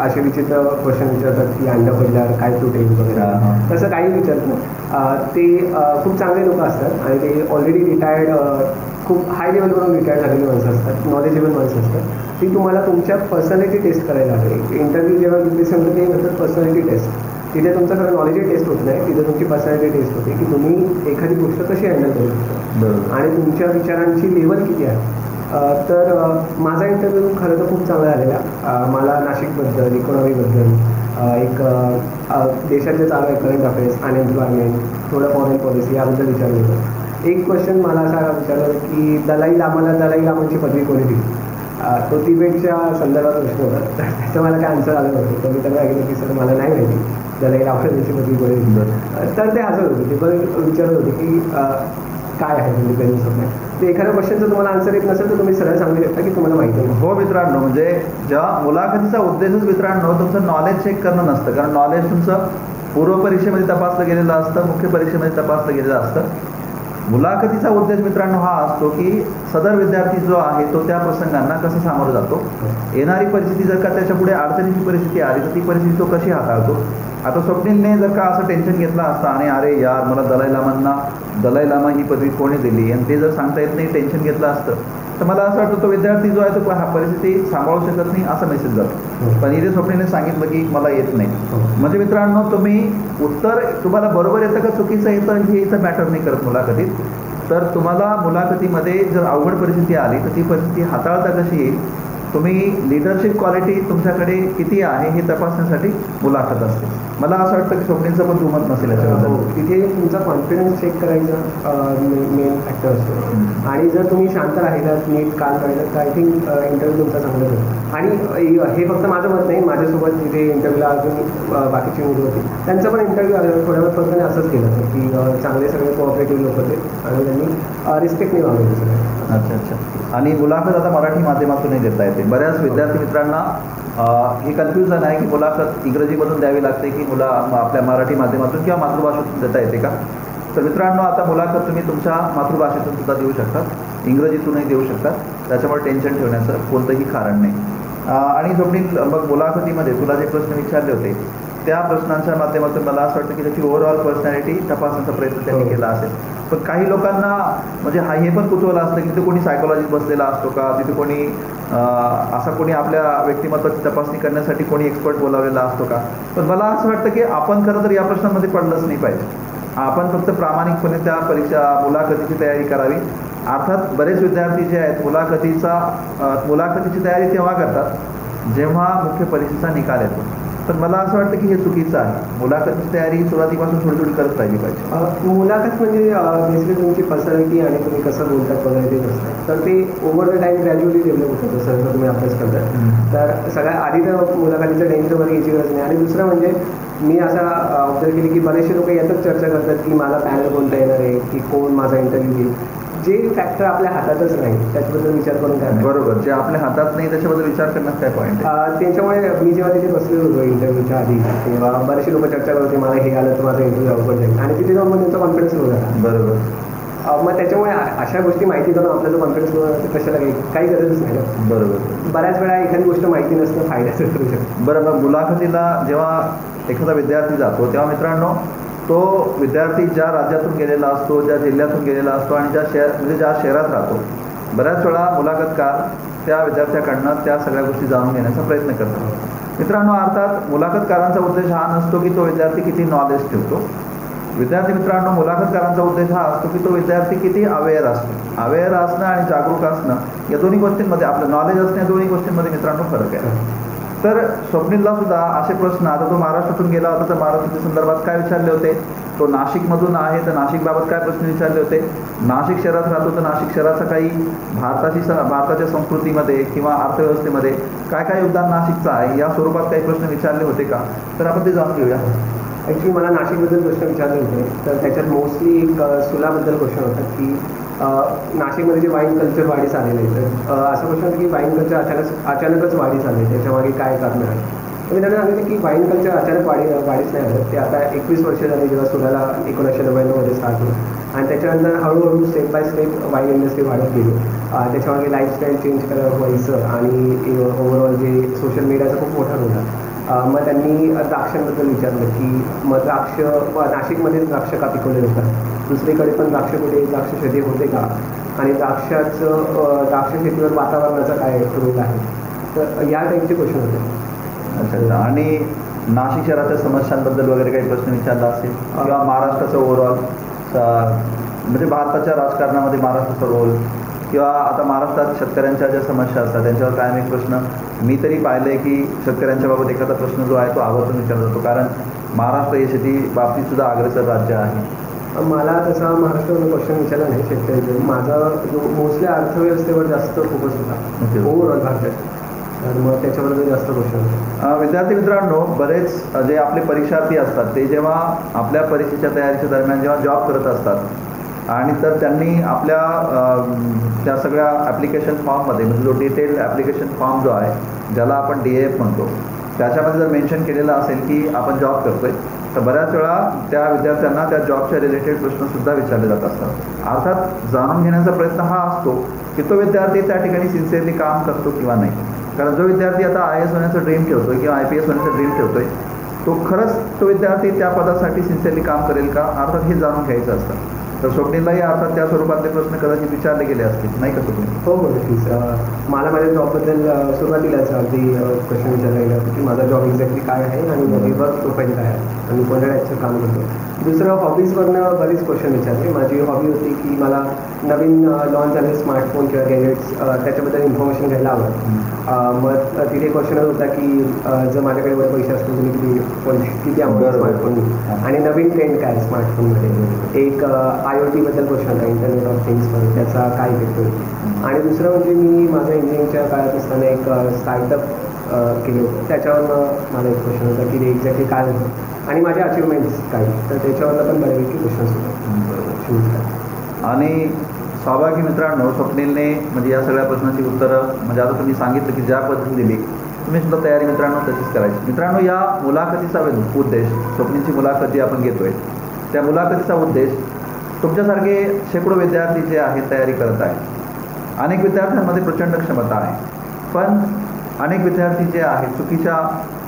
असे विचित्र क्वेश्चन विचारतात की अंडा पडल्यावर काय तुटेल वगैरे, तसं काही विचारतं. ते खूप चांगले लोक असतात आणि ते ऑलरेडी रिटायर्ड, खूप हाय लेवलवरून रिटायर्ड झालेली माणसं असतात, नॉलेजेबल माणसं असतात. ती तुम्हाला तुमच्या पर्सनॅलिटी टेस्ट करायला हवी. इंटरव्ह्यू जेव्हा युपीएससी म्हणतो ते म्हणतात पर्सनॅलिटी टेस्ट. तिथे तुमचं खरं नॉलेजही टेस्ट होत नाही, तिथे तुमची पर्सनॅलिटी टेस्ट होते की तुम्ही एखादी गोष्ट कशी हँडल करू शकता आणि तुमच्या विचारांची लेवल किती आहे. तर माझा इंटरव्ह्यू खरं तर खूप चांगला झालेला. मला नाशिकबद्दल, इकॉनॉमीबद्दल, एक देशातले चालू आहे करंट अफेअर्स, अनएम्प्लॉयमेंट, थोडं फॉरेन पॉलिसी याबद्दल विचारलं होतं. एक क्वेश्चन मला असा विचारलं की दलाई लामांची पदवी कोणी दिली. तो तिबेटच्या संदर्भात प्रश्न होता, तर त्याचं मला काय आन्सर आलं नव्हतं. तर मी त्यांना सांगितलं की सर मला नाही माहिती दलाई लामांची पदवी कोणी दिली. तर ते हसत होते. ते पण विचारत होते की काय आहे इंडिपेंडन्स ऑफ माइंड. ते एखाद्या क्वेश्चनचं तुम्हाला आन्सर येत नसेल तर तुम्ही सरळ सांगू शकता की तुम्हाला माहिती नाही. हो मित्रांनो, म्हणजे जेव्हा मुलाखतीचा उद्देशच मित्रांनो तुमचं नॉलेज चेक करणं नसतं, कारण नॉलेज तुमचं पूर्व परीक्षेमध्ये तपासलं गेलेलं असतं, मुख्य परीक्षेमध्ये तपासलं गेलेलं असतं. मुलाखतीचा उद्देश मित्रांनो हा असतो की सदर विद्यार्थी जो आहे तो त्या प्रसंगांना कसं सामोरं जातो, येणारी परिस्थिती जर का त्याच्या पुढे अडचणीची परिस्थिती आली तर ती परिस्थिती तो कशी हाताळतो. आता स्वप्नीलने जर का असं टेन्शन घेतलं असतं आणि अरे यार मला दलाई लामा ही पदवी कोणी दिली आणि ते जर सांगता येत नाही टेन्शन घेतलं असतं, तर मला असं वाटतं तो विद्यार्थी जो आहे तो हा परिस्थिती सांभाळू शकत नाही असा मेसेज जातो. पण इथे स्वप्नीलने सांगितलं की मला येत नाही. म्हणजे मित्रांनो, तुम्ही उत्तर तुम्हाला बरोबर येतं का चुकीचं येतं हे इथं मॅटर नाही करत मुलाखतीत. तर तुम्हाला मुलाखतीमध्ये जर अवघड परिस्थिती आली तर ती परिस्थिती हाताळता कशी येईल, तुम्ही लिडरशिप क्वालिटी तुमच्याकडे किती आहे हे तपासण्यासाठी मुलाखत असते. मला असं वाटतं की स्वप्नीलचं पण दुमत नसेल याच्याबद्दल. तिथे तुमचा कॉन्फिडन्स चेक करायचा मेन फॅक्टर असतो. आणि जर तुम्ही शांत राहिलात, नीट काम राहिलात तर आय थिंक इंटरव्ह्यू तुमचा चांगला होईल. आणि हे फक्त माझं मत नाही, माझ्यासोबत तिथे इंटरव्ह्यूला अजून बाकीची मुलं होती, त्यांचा पण इंटरव्ह्यू आलेला थोड्या वेळ फक्त असंच केलं होतं की चांगले सगळे कोऑपरेटिव्ह लोक होते आणि त्यांनी रिस्पेक्टने वागवले सगळे. अच्छा. आणि मुलाखत आता मराठी माध्यमातूनही देता येते. बऱ्याच विद्यार्थी मित्रांना हे कन्फ्युजन आहे की मुलाखत इंग्रजीमधून द्यावी लागते की आपल्या मराठी माध्यमातून किंवा मातृभाषेतून देता येते का. तर मित्रांनो, आता मुलाखत तुम्ही तुमच्या मातृभाषेतून सुद्धा देऊ शकतात, इंग्रजीतूनही देऊ शकतात, त्याच्यामुळे टेन्शन ठेवण्याचं कोणतंही कारण नाही. आणि स्वप्नील, मग मुलाखतीमध्ये तुला जे प्रश्न विचारले होते त्या प्रश्नांच्या माध्यमातून मला असं वाटतं की त्याची ओव्हरऑल पर्सनॅलिटी तपासण्याचा प्रयत्न त्यांनी केला असेल. पण काही लोकांना म्हणजे हे पण कुतूहल असतं की तिथे कोणी सायकोलॉजिस्ट बसलेला असतो का, तिथे कोणी असा कोणी आपल्या व्यक्तिमत्वाची तपासणी करण्यासाठी कोणी एक्सपर्ट बोलावलेला असतो का. पण मला असं वाटतं की आपण खरं तर या प्रश्नामध्ये पडलंच नाही पाहिजे. आपण फक्त प्रामाणिकपणे त्या मुलाखतीची तयारी करावी. अर्थात बरेच विद्यार्थी जे आहेत मुलाखतीची तयारी तेव्हा करतात जेव्हा मुख्य परीक्षेचा निकाल येतो. पण मला असं वाटतं की हे चुकीचं आहे. मुलाखतीची तयारी सुरुवातीपासून थोडी करत राहिली पाहिजे. मुलाखत म्हणजे बेसिकली तुमची पर्सनॅलिटी आणि तुम्ही कसं बोलतात वगैरे ते असतं. तर ते over the time gradually develop होतं जसं जर तुम्ही अभ्यास करतात. तर सगळ्यात आधी तर मुलाखतीचं टेन्शन वगैरे याची गरज नाही. आणि दुसरं म्हणजे मी असा ऑब्झर्व केली की बरेचसे लोक यातच चर्चा करतात की मला पॅनल बोलता येणार आहे की कोण माझा इंटरव्ह्यू घेईल. जे फॅक्टर आपल्या हातातच नाही त्याच्याबद्दल विचार करून काय. बरोबर, जे आपल्या हातात नाही त्याच्याबद्दल विचार करण्यात काय पॉईंट आहे. त्याच्यामुळे मी जेव्हा तिथे बसलेलो होतो इंटरव्ह्यूच्या आधी तेव्हा बरेचसे लोक चर्चा करत होते मला हे आलं तर माझा इंटरव्ह्यू अवघड जाईल आणि तिथे जाऊन मग त्यांचा कॉन्फिडन्स लो झाला. बरोबर. मग त्याच्यामुळे अशा गोष्टी माहिती करून आपल्याला कॉन्फिडन्स कशाला काही गरजच नाही ना. बरोबर. बऱ्याच वेळा एखादी गोष्ट माहिती नसतं फायद्याचं ठरू शकतं. बरं, मग मुलाखतीला जेव्हा एखादा विद्यार्थी जातो तेव्हा मित्रांनो तो विद्यार्थी ज्या राज्यातून गेलेला असतो, ज्या जिल्ह्यातून गेलेला असतो आणि ज्या शहरात राहतो, बऱ्याच वेळा मुलाखतकार त्या विद्यार्थ्याकडनं त्या सगळ्या गोष्टी जाणून घेण्याचा प्रयत्न करतात. मित्रांनो, अर्थात मुलाखतकारांचा उद्देश हा नसतो की तो विद्यार्थी किती नॉलेज ठेवतो. मित्रांनो, मुलाखतकारांचा उद्देश हा असतो की तो विद्यार्थी किती अवेअर असतो. अवेअर असणं आणि जागरूक असणं या दोन्ही गोष्टींमध्ये, आपलं नॉलेज असणं या दोन्ही गोष्टींमध्ये मित्रांनो फरक आहे. तर स्वप्नीलला सुद्धा असे प्रश्न, आता तो महाराष्ट्रातून गेला होता तर महाराष्ट्राच्या संदर्भात काय विचारले होते, तो नाशिकमधून आहे तर नाशिकबाबत काय प्रश्न विचारले होते, नाशिक शहरात राहतो तर नाशिक शहराचं काही भारताच्या संस्कृतीमध्ये किंवा अर्थव्यवस्थेमध्ये काय काय योगदान नाशिकचं आहे या स्वरूपात काही प्रश्न विचारले होते का, तर आपण ते जाणून घेऊया. ॲक्च्युली मला नाशिकबद्दल प्रश्न विचारले होते, तर त्याच्यात मोस्टली एक सुलाबद्दल क्वेश्चन होता की नाशिकमध्ये जे वाईन कल्चर वाढीस आलेलं आहे, तर असं क्वेश्चन होतं की वाईन कल्चर अचानकच वाढीस आले, त्याच्यामागे काय कारण आहे. तर मी त्यांना सांगितलं की वाईन कल्चर अचानक वाढीस नाही आलं. ते आता 21 वर्ष झाली जेव्हा सुराला 1999मध्ये स्टार्ट झालं आणि त्याच्यानंतर हळूहळू step by step wine industry वाढत गेली. त्याच्यामागे लाईफस्टाईल चेंज व्हायचं आणि ओव्हरऑल जे सोशल मीडियाचा खूप मोठा रोल आहे. मग त्यांनी द्राक्षांबद्दल विचारलं की मग द्राक्ष नाशिकमध्ये द्राक्ष का पिकवले जातात, दुसरीकडे पण कुठे द्राक्ष शेती होते का, आणि द्राक्ष शेतीवर वातावरणाचा काय रोल आहे. तर या टाईपचे क्वेश्चन होते. अच्छा. आणि नाशिक शहराच्या समस्यांबद्दल वगैरे काही प्रश्न विचारला असेल किंवा महाराष्ट्राचं ओव्हरऑल म्हणजे भारताच्या राजकारणामध्ये महाराष्ट्राचा रोल किंवा आता महाराष्ट्रात शेतकऱ्यांच्या ज्या समस्या असतात त्यांच्यावर कायम एक प्रश्न मी तरी पाहिलं आहे की शेतकऱ्यांच्या बाबत एखादा प्रश्न जो आहे तो आवर्जून विचारला जातो, कारण महाराष्ट्र हे शेती बाबतीत सुद्धा अग्रेसर राज्य आहे. मला तसा महाराष्ट्रामध्ये क्वेश्चन विचारला नाही शेतकऱ्यांचा. माझा जो मोस्टली अर्थव्यवस्थेवर जास्त फोकस होता ओव्हरऑल भारतात, तर मग त्याच्याबद्दल जास्त क्वेश्चन. विद्यार्थी मित्रांनो, बरेच जे आपले परीक्षार्थी असतात ते जेव्हा आपल्या परीक्षेच्या तयारीच्या दरम्यान जेव्हा जॉब करत असतात आणि तर त्यांनी आपल्या त्या सगळ्या ॲप्लिकेशन फॉर्ममध्ये म्हणजे जो डिटेल्ड ॲप्लिकेशन फॉर्म जो आहे ज्याला आपण DAF म्हणतो त्याच्यामध्ये जर मेन्शन केलेलं असेल की आपण जॉब करतो आहे, तर बऱ्याच वेळा त्या विद्यार्थ्यांना त्या जॉबच्या रिलेटेड प्रश्नसुद्धा विचारले जात असतात. अर्थात जाणून घेण्याचा प्रयत्न हा असतो की तो विद्यार्थी त्या ठिकाणी सिन्सिअरली काम करतो किंवा नाही. कारण जो विद्यार्थी आता IAS होण्याचं ड्रीम ठेवतो आहे किंवा IPS होण्याचं ड्रीम ठेवतो आहे, तो खरंच तो विद्यार्थी त्या पदासाठी सिन्सिअरली काम करेल का, अर्थात हे जाणून घ्यायचं असतं. तर स्वप्नीललाही अर्थात त्या स्वरूपातले प्रश्न कदाचित विचारले गेले असतील, नाही का तुम्ही? हो नक्कीच. मला माझ्या जॉबबद्दल सुरुवातीलाच अगदी क्वेश्चन विचारला गेला होता की माझा जॉब एक्झॅक्टली काय आहे आणि माझी वर्क प्रोफाईल काय आहे आणि कोणत्या टाईपचं काम करतो. दुसरं हॉबीजवरनं बरीच क्वेश्चन विचारले. माझी हॉबी होती की मला नवीन लॉन्च झालेले स्मार्टफोन किंवा गॅजेट्स त्याच्याबद्दल इन्फॉर्मेशन घ्यायला आवडतं. मग तिथे क्वेश्चन होता की जर माझ्याकडे एवढे पैसे असतील तुम्ही किती अमाऊंट स्मार्टफोन घेऊ आणि नवीन ट्रेंड काय स्मार्टफोनमध्ये. एक IoT बद्दल क्वेश्चन आहे, इंटरनेट ऑफ थिंग्समध्ये त्याचा काय इफेक्ट होईल. आणि दुसरं म्हणजे मी माझं इंजिनिअरिंगच्या काळात असताना एक स्टार्टअप केलं होतं, त्याच्यावरनं माझा एक क्वेश्चन होता की ते एक्झॅक्टली काय होतं आणि माझे अचिव्हमेंट्स काय, तर त्याच्यावरनं पण बऱ्यापैकी क्वेश्चन्स होते. आणि स्वाभाविक मित्रांनो, स्वप्नीलने म्हणजे या सगळ्या प्रश्नांची उत्तरं म्हणजे आता तुम्ही सांगितलं की ज्या पद्धतीने दिली तुम्ही सुद्धा तयारी मित्रांनो तशीच करायची. मित्रांनो, या मुलाखतीचा उद्देश, स्वप्नीलची मुलाखत जी आपण घेतोय त्या मुलाखतीचा उद्देश तुमच्यासारखे शेकडो विद्यार्थी जे आहेत तयारी करत आहेत. अनेक विद्यार्थ्यांमध्ये प्रचंड क्षमता आहे, पण अनेक विद्यार्थी जे आहेत चुकीच्या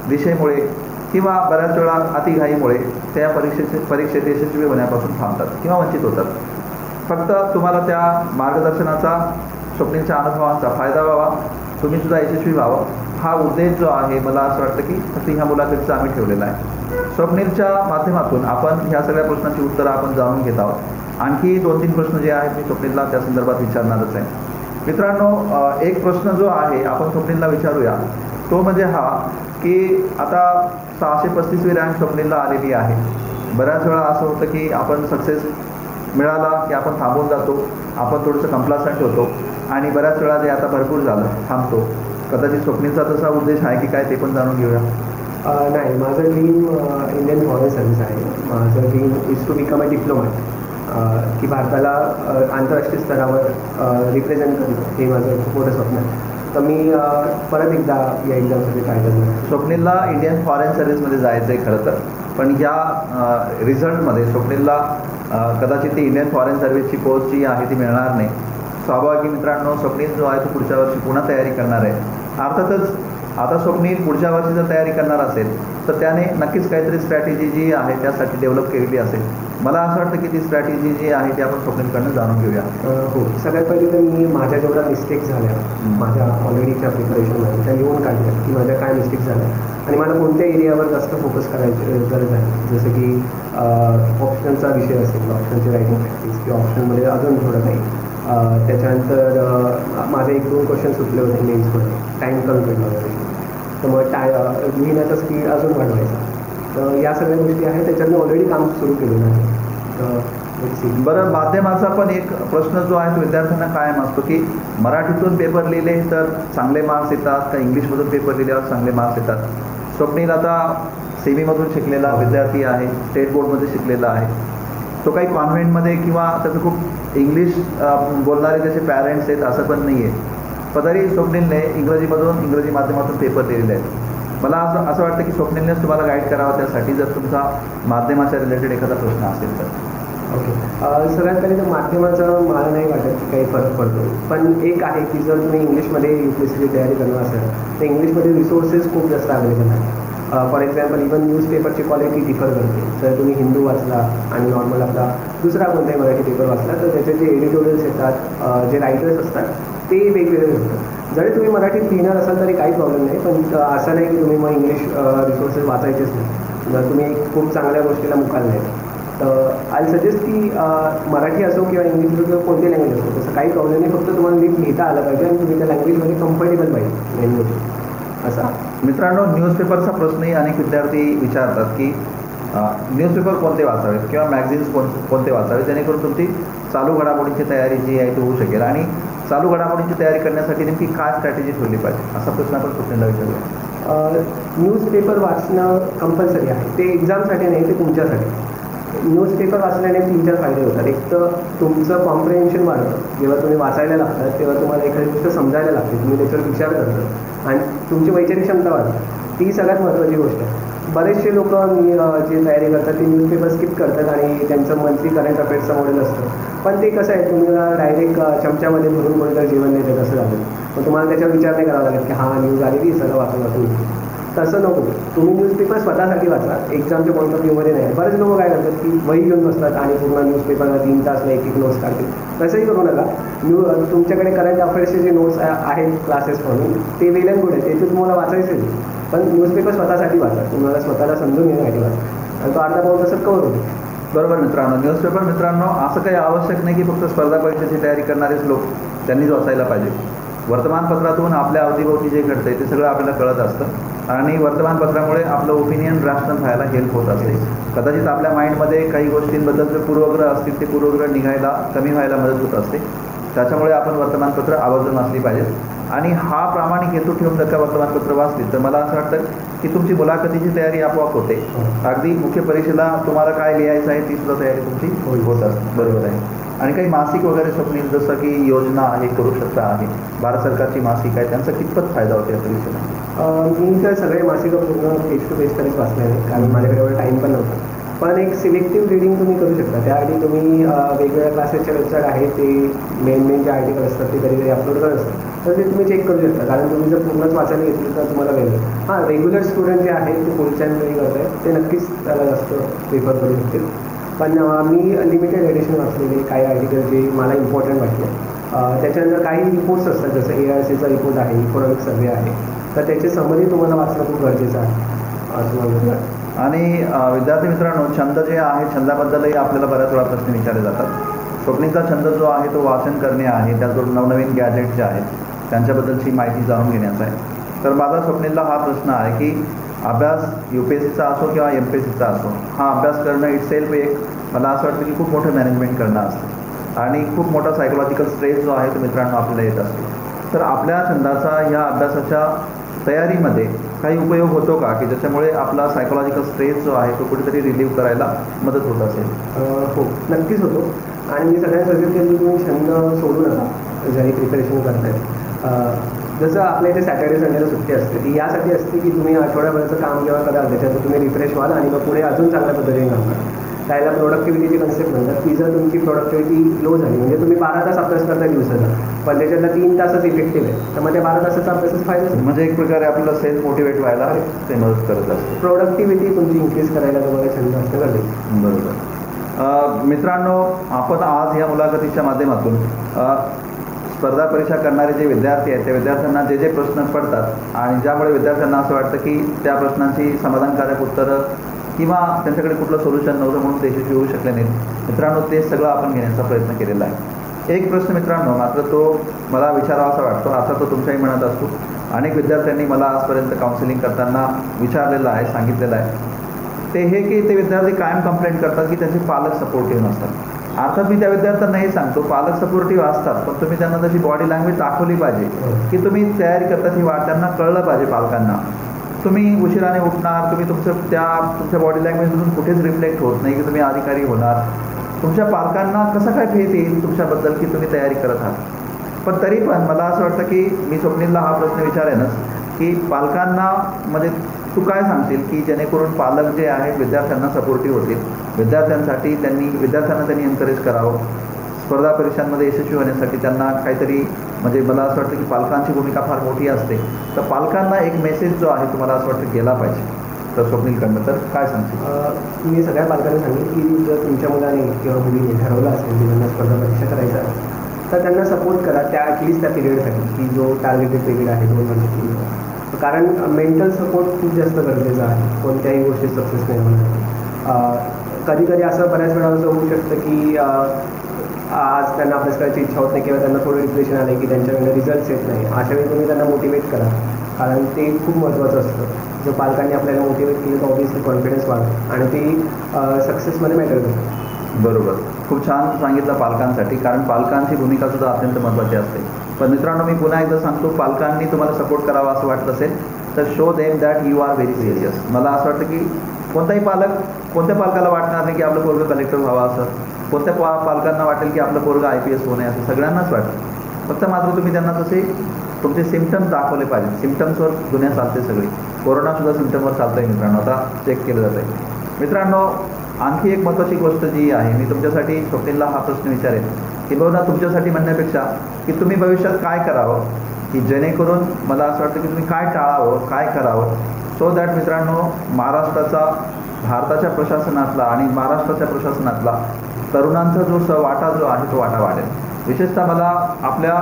दिशेमुळे किंवा बऱ्याच वेळा अतिघाईमुळे त्या परीक्षेत यशस्वी होण्यापासून थांबतात किंवा वंचित होतात. फक्त तुम्हाला त्या मार्गदर्शनाचा, स्वप्नीलच्या अनुभवांचा फायदा व्हावा, तुम्ही सुद्धा यशस्वी व्हावं, हा उद्देश जो आहे मला असं वाटतं की फक्त ह्या मुलाखतीचा आम्ही ठेवलेला आहे. स्वप्नीलच्या माध्यमातून आपण ह्या सगळ्या प्रश्नांची उत्तरं आपण जाणून घेत आहोत. आणखी 2-3 प्रश्न जे आहेत मी स्वप्नीलला त्या संदर्भात विचारणारच आहे. मित्रांनो, एक प्रश्न जो आहे आपण स्वप्नीलला विचारूया तो म्हणजे हा की आता 635वी रँक स्वप्नीलला आलेली आहे. बऱ्याच वेळा असं होतं की आपण सक्सेस मिळाला की आपण थांबून जातो, आपण थोडंसं कंप्लासंट होतो आणि बऱ्याच वेळा जे आता भरपूर झालं थांबतो. कदाचित स्वप्नीलचा तसा उद्देश आहे की काय ते पण जाणून घेऊया. नाही, माझं ड्रीम इंडियन फॉरेन सर्व्हिस आहे. माझं dream is to become a diplomat, की भारताला आंतरराष्ट्रीय स्तरावर रिप्रेझेंट करणं हे माझं खूप मोठं स्वप्न आहे. तर मी परत एकदा या एक्झामसाठी ट्राय करणार. स्वप्नीलला इंडियन फॉरेन सर्व्हिसमध्ये जायचं आहे खरं तर, पण ह्या रिझल्टमध्ये स्वप्नीलला कदाचित ती इंडियन फॉरेन सर्व्हिसची पोस्ट जी आहे ती मिळणार नाही. स्वाभाविक मित्रांनो, स्वप्नील जो आहे तो पुढच्या वर्षी पुन्हा तयारी करणार आहे. अर्थातच आता स्वप्नील पुढच्या वर्षी जर तयारी करणार असेल तर त्याने नक्कीच काहीतरी स्ट्रॅटेजी जी आहे त्यासाठी डेव्हलप केलेली असेल. मला असं वाटतं की ती स्ट्रॅटेजी जी आहे ती आपण स्वप्नीलकडनं जाणून घेऊया. हो, सगळ्यात पहिले तर मी माझ्या जेवढ्या मिस्टेक्स झाल्या माझ्या ऑलरेडीच्या प्रिपरेशनमध्ये त्या लिहून काढल्या की माझ्या काय मिस्टेक्स झाल्या आणि मला कोणत्या एरियावर जास्त फोकस करायची गरज आहे. जसं की ऑप्शनचा विषय असेल, ऑप्शनची रायटिंग प्रॅक्टिस किंवा ऑप्शनमध्ये अजून थोडं काही. त्याच्यानंतर माझे 1-2 क्वेश्चन सुटले होते मेन्समध्ये, टाईम कन्फ्लिक्ट वगैरे. तर मग लिहिण्याचा स्पीड अजून वाढवायचा. तर या सगळ्या गोष्टी आहेत, त्याच्यात मी ऑलरेडी काम सुरू केलेलं आहे. तर बरं, माध्यमाचा पण एक प्रश्न जो आहे तो विद्यार्थ्यांना कायम असतो की मराठीतून पेपर लिहिले तर चांगले मार्क्स येतात का इंग्लिशमधून पेपर लिहिल्यावर चांगले मार्क्स येतात. स्वप्नील आता सेमीमधून शिकलेला विद्यार्थी आहे, स्टेट बोर्डमध्ये शिकलेला आहे. तो काही कॉन्व्हेंटमध्ये किंवा त्याचं खूप इंग्लिश बोलणारे त्याचे पॅरेंट्स आहेत असं पण नाही आहे. पण तरी स्वप्नीलने इंग्रजी माध्यमातून पेपर लिहिलेले आहेत. मला असं वाटतं की स्वप्नीलनेच तुम्हाला गाईड करावं त्यासाठी, जर तुमचा माध्यमाच्या रिलेटेड एखादा प्रश्न असेल तर. ओके, सगळ्यात पहिले तर माध्यमाचा मला नाही वाटत की काही फरक पडतो. पण एक आहे की जर तुम्ही इंग्लिशमध्ये UPSCची तयारी करणार असेल तर इंग्लिशमध्ये रिसोर्सेस खूप जास्त अवेलेबल आहेत. फॉर एक्झाम्पल इवन न्यूजपेपरची क्वालिटी डिफर करते. जर तुम्ही हिंदू वाचला आणि नॉर्मल आपला दुसरा कोणताही मराठी पेपर वाचला तर त्याचे जे एडिटोरियल्स येतात, जे रायटर्स असतात ते वेगवेगळे असतात. जरी तुम्ही मराठीत लिहिणार असाल तरी काही प्रॉब्लेम नाही, पण असं नाही की तुम्ही मग इंग्लिश रिसोर्सेस वाचायचेच नाही जर तुम्ही खूप चांगल्या गोष्टीला मुकाल नाही. तर आय सजेस्ट की मराठी असो किंवा इंग्लिश असो किंवा कोणती लँग्वेज असो तसं काही प्रॉब्लेम नाही, फक्त तुम्हाला नीट लिहिता आलं पाहिजे आणि तुम्ही त्या लँग्वेजमध्ये कम्फर्टेबल पाहिजे मेन गोष्ट असा. मित्रांनो, न्यूजपेपरचा प्रश्नही अनेक विद्यार्थी विचारतात की न्यूजपेपर कोणते वाचावेत किंवा मॅगझिन्स कोणते वाचावेत जेणेकरून तुमची चालू घडामोडींची तयारी जी आहे ती होऊ शकेल. आणि चालू घडामोडींची तयारी करण्यासाठी नेमकी काय स्ट्रॅटेजी ठेवली पाहिजे असा प्रश्न आपण स्वप्नीलला विचारूया. न्यूजपेपर वाचणं कंपल्सरी आहे. ते एक्झामसाठी नाही, ते तुमच्यासाठी. न्यूजपेपर वाचल्याने 3-4 फायदे होतात. एक तर तुमचं कॉम्प्रिहेन्शन वाढतं. जेव्हा तुम्ही वाचायला लागतात तेव्हा तुम्हाला एखादी गोष्ट समजायला लागते, तुम्ही त्याच्यावर विचार करता आणि तुमची वैचारिक क्षमता वाढते. ती सगळ्यात महत्त्वाची गोष्ट आहे. बरेचसे लोक जे तयारी करतात ते न्यूजपेपर स्किप करतात आणि त्यांचं मंथली करंट अफेअर्सचं मॉडेल असतं. पण ते कसं आहे, तुम्हाला डायरेक्ट चमच्यामध्ये भरून कोणतं जेवण देतात असं झालं. मग तुम्हाला त्याच्यावर विचार नाही करावा लागेल की हां न्यूज आलेली सगळं वाचून. तसं नको. तुम्ही न्यूजपेपर स्वतःसाठी वाचा, एक्झामच्या पॉईंट ऑफ व्ह्यूमध्ये नाही. बरेच लोक काय करतात की वही घेऊन बसतात आणि पूर्ण न्यूजपेपरला 3 तास नाही 1 नोट्स काढतील. तसंही करू नका. तुमच्याकडे करंट अफेअर्सचे जे नोट्स आहेत क्लासेस म्हणून ते वेल अँड गुड आहे, ते तुम्हाला वाचायचे. पण न्यूजपेपर स्वतःसाठी वाचा, तुम्हाला स्वतःला समजून घेण्यासाठी वाचा आणि तो अर्धा पाऊण तासात कवर होतो. बरोबर मित्रांनो, न्यूजपेपर मित्रांनो असं काही आवश्यक नाही की फक्त स्पर्धा परीक्षेची तयारी करणारेच लोक त्यांनीच वाचायला पाहिजे. वर्तमानपत्रातून आपल्या अवतीभोवती जे घडतंय ते सगळं आपल्याला कळत असतं आणि वर्तमानपत्रामुळे आपलं ओपिनियन राष्ट्र व्हायला हेल्प होत असते. कदाचित आपल्या माइंडमध्ये काही गोष्टींबद्दल जे पूर्वग्रह असतील ते पूर्वग्रह निघायला कमी व्हायला मदत होत असते. त्याच्यामुळे आपण वर्तमानपत्र आवर्जून वाचली पाहिजेत आणि हा प्रामाणिक हेतू ठेवून जर का वर्तमानपत्र वाचली तर मला असं वाटतं की तुमची मुलाखतीची तयारी आपोआप होते. अगदी मुख्य परीक्षेला तुम्हाला काय लिहायचं आहे ती सुद्धा तयारी तुमची होत असते. बरोबर आहे. आणि काही मासिक वगैरे स्वप्नील जसं की योजना आहे, करू शकता आहे, भारत सरकारची मासिक आहे, त्यांचा कितपत फायदा होतो या परीक्षेला? मी तर सगळे मासिकं पूर्ण पेज टू पेज तरीच वाचले नाही, कारण माझ्याकडे एवढा टाईम पण नव्हता. पण एक सिलेक्टिव्ह रिडिंग तुम्ही करू शकता. त्याआधी तुम्ही वेगवेगळ्या क्लासेसच्या वेबसाईट आहे, ते मेन जे आर्टिकल असतात ते कधी कधी अपलोड करत असतात, तर ते तुम्ही चेक करू शकता. कारण तुम्ही जर पूर्णच वाचायला घेतली तर तुम्हाला वेगळं. हां, रेग्युलर स्टुडंट जे आहेत ते पुढच्या वेळी करत आहेत ते नक्कीच त्याला जास्त प्रिफर करू शकतील. पण मी लिमिटेड एडिशन वाचलेले काही आर्टिकल जे मला इम्पॉर्टंट वाटले. त्याच्यानंतर काही रिपोर्ट्स असतात, जसं ARCचा रिपोर्ट आहे, इकॉनॉमिक सर्वे आहे, तर त्याचे समरी तुम्हाला वाचणं खूप गरजेचं आहे असं मला वाटतं. आणि विद्यार्थी मित्रांनो, छंद जे आहे छंदाबद्दलही आपल्याला बऱ्याच वेळा प्रश्न विचारले जातात. स्वप्नीलचा छंद जो आहे तो वाचन करणे आहे, त्याचबरोबर नवनवीन गॅजेट जे आहेत त्यांच्याबद्दलची माहिती जाणून घेण्याचा आहे. तर माझा स्वप्नीलला हा प्रश्न आहे की अभ्यास UPSCचा असो किंवा MPSCचा असो, हा अभ्यास करणं इटसेल्फ एक मला असं वाटतं की खूप मोठं मॅनेजमेंट करणं असतं आणि खूप मोठा सायकोलॉजिकल स्ट्रेस जो आहे तो मित्रांनो आपल्याला येत असतो. तर आपल्या छंदाचा ह्या अभ्यासाच्या तयारीमध्ये काही उपयोग होतो का की ज्याच्यामुळे आपला सायकोलॉजिकल स्ट्रेस जो आहे तो कुठेतरी रिलीव्ह करायला मदत होत असेल? हो, नक्कीच होतो. आणि मी सगळ्यांना सजेस्ट केलं की तुम्ही छंद सोडू नका जरी प्रिपरेशन करताय. जसं आपल्या इथे सॅटर्डे संडेला सुट्टी असते ती यासाठी असते की तुम्ही आठवड्याभराचं काम जेव्हा कराल त्याच्यात तुम्ही रिफ्रेश व्हाल आणि मग पुढे अजून चांगल्या पद्धतीने काम कराल. त्याला प्रोडक्टिव्हिटीची कन्सेप्ट म्हणतात की जर तुमची प्रोडक्टिव्हिटी लो झाली म्हणजे तुम्ही 12 तास अभ्यास करता दिवसाला पण त्याच्यातला 3 तासच इफेक्टिव्ह आहे तर मग त्या 12 तासाचा अभ्यासच फायदा आहे. म्हणजे एक प्रकारे आपल्याला सेल्फ मोटिवेट व्हायला ते मदत करत असते. प्रोडक्टिव्हिटी तुमची इन्क्रीज करायला तुम्हाला छंद असणं गरजेचं आहे. बरोबर. मित्रांनो, आपण आज या मुलाखतीच्या माध्यमातून स्पर्धा परीक्षा करणारे जे विद्यार्थी आहेत त्या विद्यार्थ्यांना जे जे प्रश्न पडतात आणि ज्यामुळे विद्यार्थ्यांना असं वाटतं की त्या प्रश्नांची समाधानकारक उत्तरं किंवा त्यांच्याकडे कुठलं सोल्युशन नव्हतं म्हणून ते यशस्वी होऊ शकले नाहीत. मित्रांनो, ते सगळं आपण घेण्याचा प्रयत्न केलेला आहे. एक प्रश्न मित्रांनो मात्र तो मला विचारावासा वाटतो, असा तो तुमच्याही मनात असतो. अनेक विद्यार्थ्यांनी मला आजपर्यंत काउन्सिलिंग करताना विचारलेलं आहे, सांगितलेलं आहे, ते हे की ते विद्यार्थी कायम कंप्लेंट करतात की त्यांचे पालक सपोर्टिव्ह नसतात. अर्थात मी त्या विद्यार्थ्यांना हे सांगतो, पालक सपोर्टिव्ह असतात पण तुम्ही त्यांना तशी बॉडी लँग्वेज दाखवली पाहिजे की तुम्ही तयारी करतात ही वाट त्यांना कळलं पाहिजे. पालकांना तुम्ही उशिराने उठणार, तुम्ही तुमच्या बॉडी लँग्वेजमधून कुठेच रिफ्लेक्ट होत नाही की तुम्ही अधिकारी होणार. तुमच्या पालकांना कसं काय फेथ येईल तुमच्याबद्दल की तुम्ही तयारी करत आहात. पण तरी पण मला असं वाटतं की मी स्वप्नीलला हा प्रश्न विचारेनच की पालकांना म्हणजे तू काय सांगशील की जेणेकरून पालक जे आहेत विद्यार्थ्यांना सपोर्टिव्ह होतील, विद्यार्थ्यांना त्यांनी एनकरेज करावं, स्पर्धा परीक्षांमध्ये यशस्वी होण्यासाठी त्यांना काहीतरी म्हणजे मला असं वाटतं की पालकांची भूमिका फार मोठी असते. तर पालकांना एक मेसेज जो आहे तुम्हाला असं वाटतं गेला पाहिजे तर स्वप्नीलकडनं तर काय सांगशील? मी सगळ्या पालकांना सांगेन की जर तुमच्या मुलाने किंवा मुलीने ठरवलं असेल की त्यांना स्पर्धा परीक्षा करायचा तर त्यांना सपोर्ट करा त्या ॲटलिस्ट त्या पिरियडसाठी की जो टार्गेटेड पिरियड आहे 2 वर्षाची. कारण मेंटल सपोर्ट खूप जास्त गरजेचं आहे कोणत्याही गोष्टी सक्सेस नाही होणार. कधी कधी असं बऱ्याच वेळा असं होऊ शकतं की आज त्यांना अभ्यास करायची इच्छा होत नाही किंवा त्यांना थोडं डिप्रेशन आलं की त्यांच्याकडे रिझल्ट्स येत नाही. अशा वेळी तुम्ही त्यांना मोटिवेट करा कारण ते खूप महत्त्वाचं असतं. जर पालकांनी आपल्याला मोटिवेट केलं तर ऑब्व्हियसली कॉन्फिडन्स वाढतो आणि ती सक्सेसमध्ये मॅटर करते. बरोबर. खूप छान सांगितलं पालकांसाठी, कारण पालकांची भूमिकासुद्धा अत्यंत महत्त्वाची असते. पण मित्रांनो, मी पुन्हा एकदा सांगतो, पालकांनी तुम्हाला सपोर्ट करावा असं वाटत असेल तर show them that you are very serious. मला असं वाटतं की कोणत्या पालकाला वाटणार नाही की आपलं पोरगं कलेक्टर व्हावं असं, कोणत्या पालकांना वाटेल की आपलं पोरगं IPS होऊ नये असं, सगळ्यांनाच वाटतं. फक्त मात्र तुम्ही त्यांना तसे तुमचे सिम्पटम्स दाखवले पाहिजे. सिम्पटम्सवर दुनिया चालते सगळी. कोरोनासुद्धा सिम्पटमवर चालतं आहे मित्रांनो, आता चेक केलं जातं आहे. मित्रांनो, आणखी एक महत्त्वाची गोष्ट जी आहे, मी तुमच्यासाठी स्वप्नीलला हा प्रश्न विचारेन की बहुधा तुमच्यासाठी म्हणण्यापेक्षा की तुम्ही भविष्यात काय करावं की जेणेकरून मला असं वाटतं की तुम्ही काय टाळावं, काय करावं, सो दॅट मित्रांनो भारताच्या प्रशासनातला आणि महाराष्ट्राच्या प्रशासनातला तरुणांचा जो वाटा जो आहे तो वाटा वाढेल. विशेषतः मला आपल्या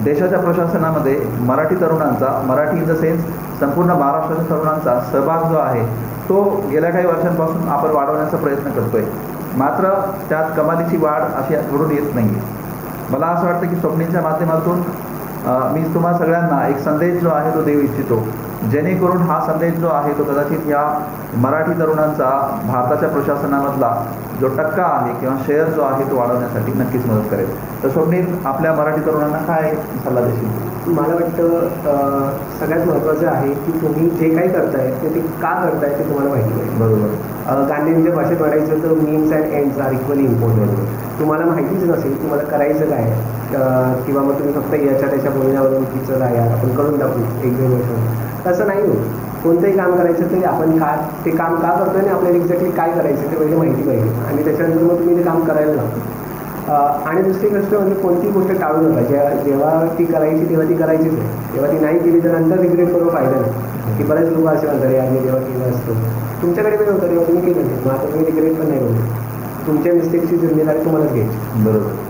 देशाच्या प्रशासनामध्ये मराठी इन द सेन्स संपूर्ण महाराष्ट्राच्या तरुणांचा सहभाग जो आहे तो गेल्या काही वर्षांपासून आपण वाढवण्याचा प्रयत्न करतोय. मात्र त्यात कमालीची वाढ अशी घडून येत नाही. मला असं वाटतं की स्वप्नीलच्या माध्यमातून मी तुम्हा सगळ्यांना एक संदेश जो आहे तो देऊ इच्छितो, जेणेकरून हा संदेश जो आहे तो कदाचित ह्या मराठी तरुणांचा भारताच्या प्रशासनामधला जो टक्का आहे किंवा शेअर जो आहे तो वाढवण्यासाठी नक्कीच मदत करेल. तर स्वप्नील, आपल्या मराठी तरुणांना काय सल्ला देशील? मला वाटतं सगळ्यात महत्त्वाचं आहे की तुम्ही जे काही करताय ते का करताय ते तुम्हाला माहिती पाहिजे. बरोबर. गांधींच्या भाषेत म्हणायचं तर means and ends are equally important. तुम्हाला माहितीच नसेल तुम्हाला करायचं काय किंवा मग तुम्ही फक्त याच्या त्याच्या बोलण्यावरून की चला यार आपण करून टाकू 1-2 वर्ष, तसं नाही होत. कोणतंही काम करायचं तरी आपण ते काम का करतोय आणि आपल्याला एक्झॅक्टली काय करायचं ते पहिले माहिती पाहिजे आणि त्याच्यानंतर मग तुम्ही ते काम करायला लागतो. आणि दुसरी गोष्ट म्हणजे कोणती गोष्ट टाळू नका. जेव्हा ती करायची तेव्हा ती करायचीच आहे. जेव्हा ती नाही केली तर नंतर रिग्रेट करून फायदा नाही. की बरेच लोक असे म्हणतात याने जेव्हा केलं असतं तुमच्याकडे पण होतं तेव्हा तुम्ही केलं नाही, मग आता तुम्ही रिग्रेट पण नाही करू. तुमच्या मिस्टेकची जिम्मेदारी तुम्हालाच घ्यायची. बरोबर.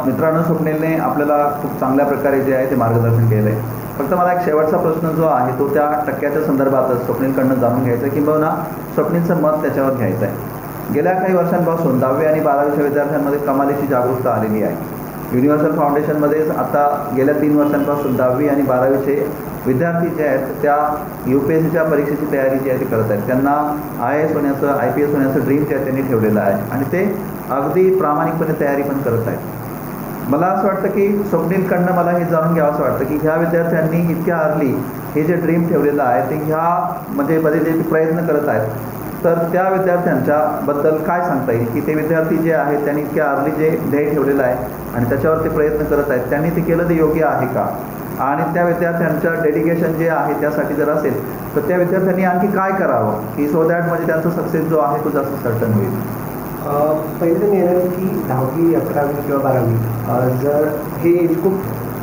मित्रांनो, स्वप्नीलने आपल्याला खूप चांगल्या प्रकारे जे आहे ते मार्गदर्शन केलं आहे. फक्त मला एक शेवटचा प्रश्न जो आहे तो त्या टक्क्याच्या संदर्भातच स्वप्नीलकडनं जाणून घ्यायचा आहे किंबहुना स्वप्नीलचं मत त्याच्यावर घ्यायचं आहे. गेल्या काही वर्षांपासून 10वी आणि 12वीच्या विद्यार्थ्यांमध्ये कमालीची जागरूकता आलेली आहे. युनिव्हर्सल फाउंडेशनमध्येच आता गेल्या 3 वर्षांपासून 10वी आणि 12वीचे विद्यार्थी जे आहेत त्या UPSCच्या परीक्षेची तयारी जी आहे ती करत आहेत. त्यांना IAS होण्याचं IPS होण्याचं ड्रीम जे आहे त्यांनी ठेवलेलं आहे आणि ते अगदी प्रामाणिकपणे तयारी पण करत आहेत. मला असं वाटतं की स्वप्नीलकडनं मला हे जाणून घ्यावं असं वाटतं की ह्या विद्यार्थ्यांनी इतक्या अर्ली हे जे ड्रीम ठेवलेलं आहे ते ह्या मध्ये जे प्रयत्न करत आहेत, तर त्या विद्यार्थ्यांच्या बद्दल काय सांगता येईल की ते विद्यार्थी जे आहेत त्यांनी इतक्या अर्ली जे ध्येय ठेवलेलं आहे आणि त्याच्यावर ते प्रयत्न करत आहेत, त्यांनी ते केलं ते योग्य आहे का? आणि त्या विद्यार्थ्यांचं डेडिकेशन जे आहे त्यासाठी जर असेल तर त्या विद्यार्थ्यांनी आणखी काय करावं की सो दॅट म्हणजे त्यांचा सक्सेस जो आहे तो जास्त सर्टन होईल? पहिलं तर मी येणार की 10वी 11वी किंवा 12वी जर हे एज खूप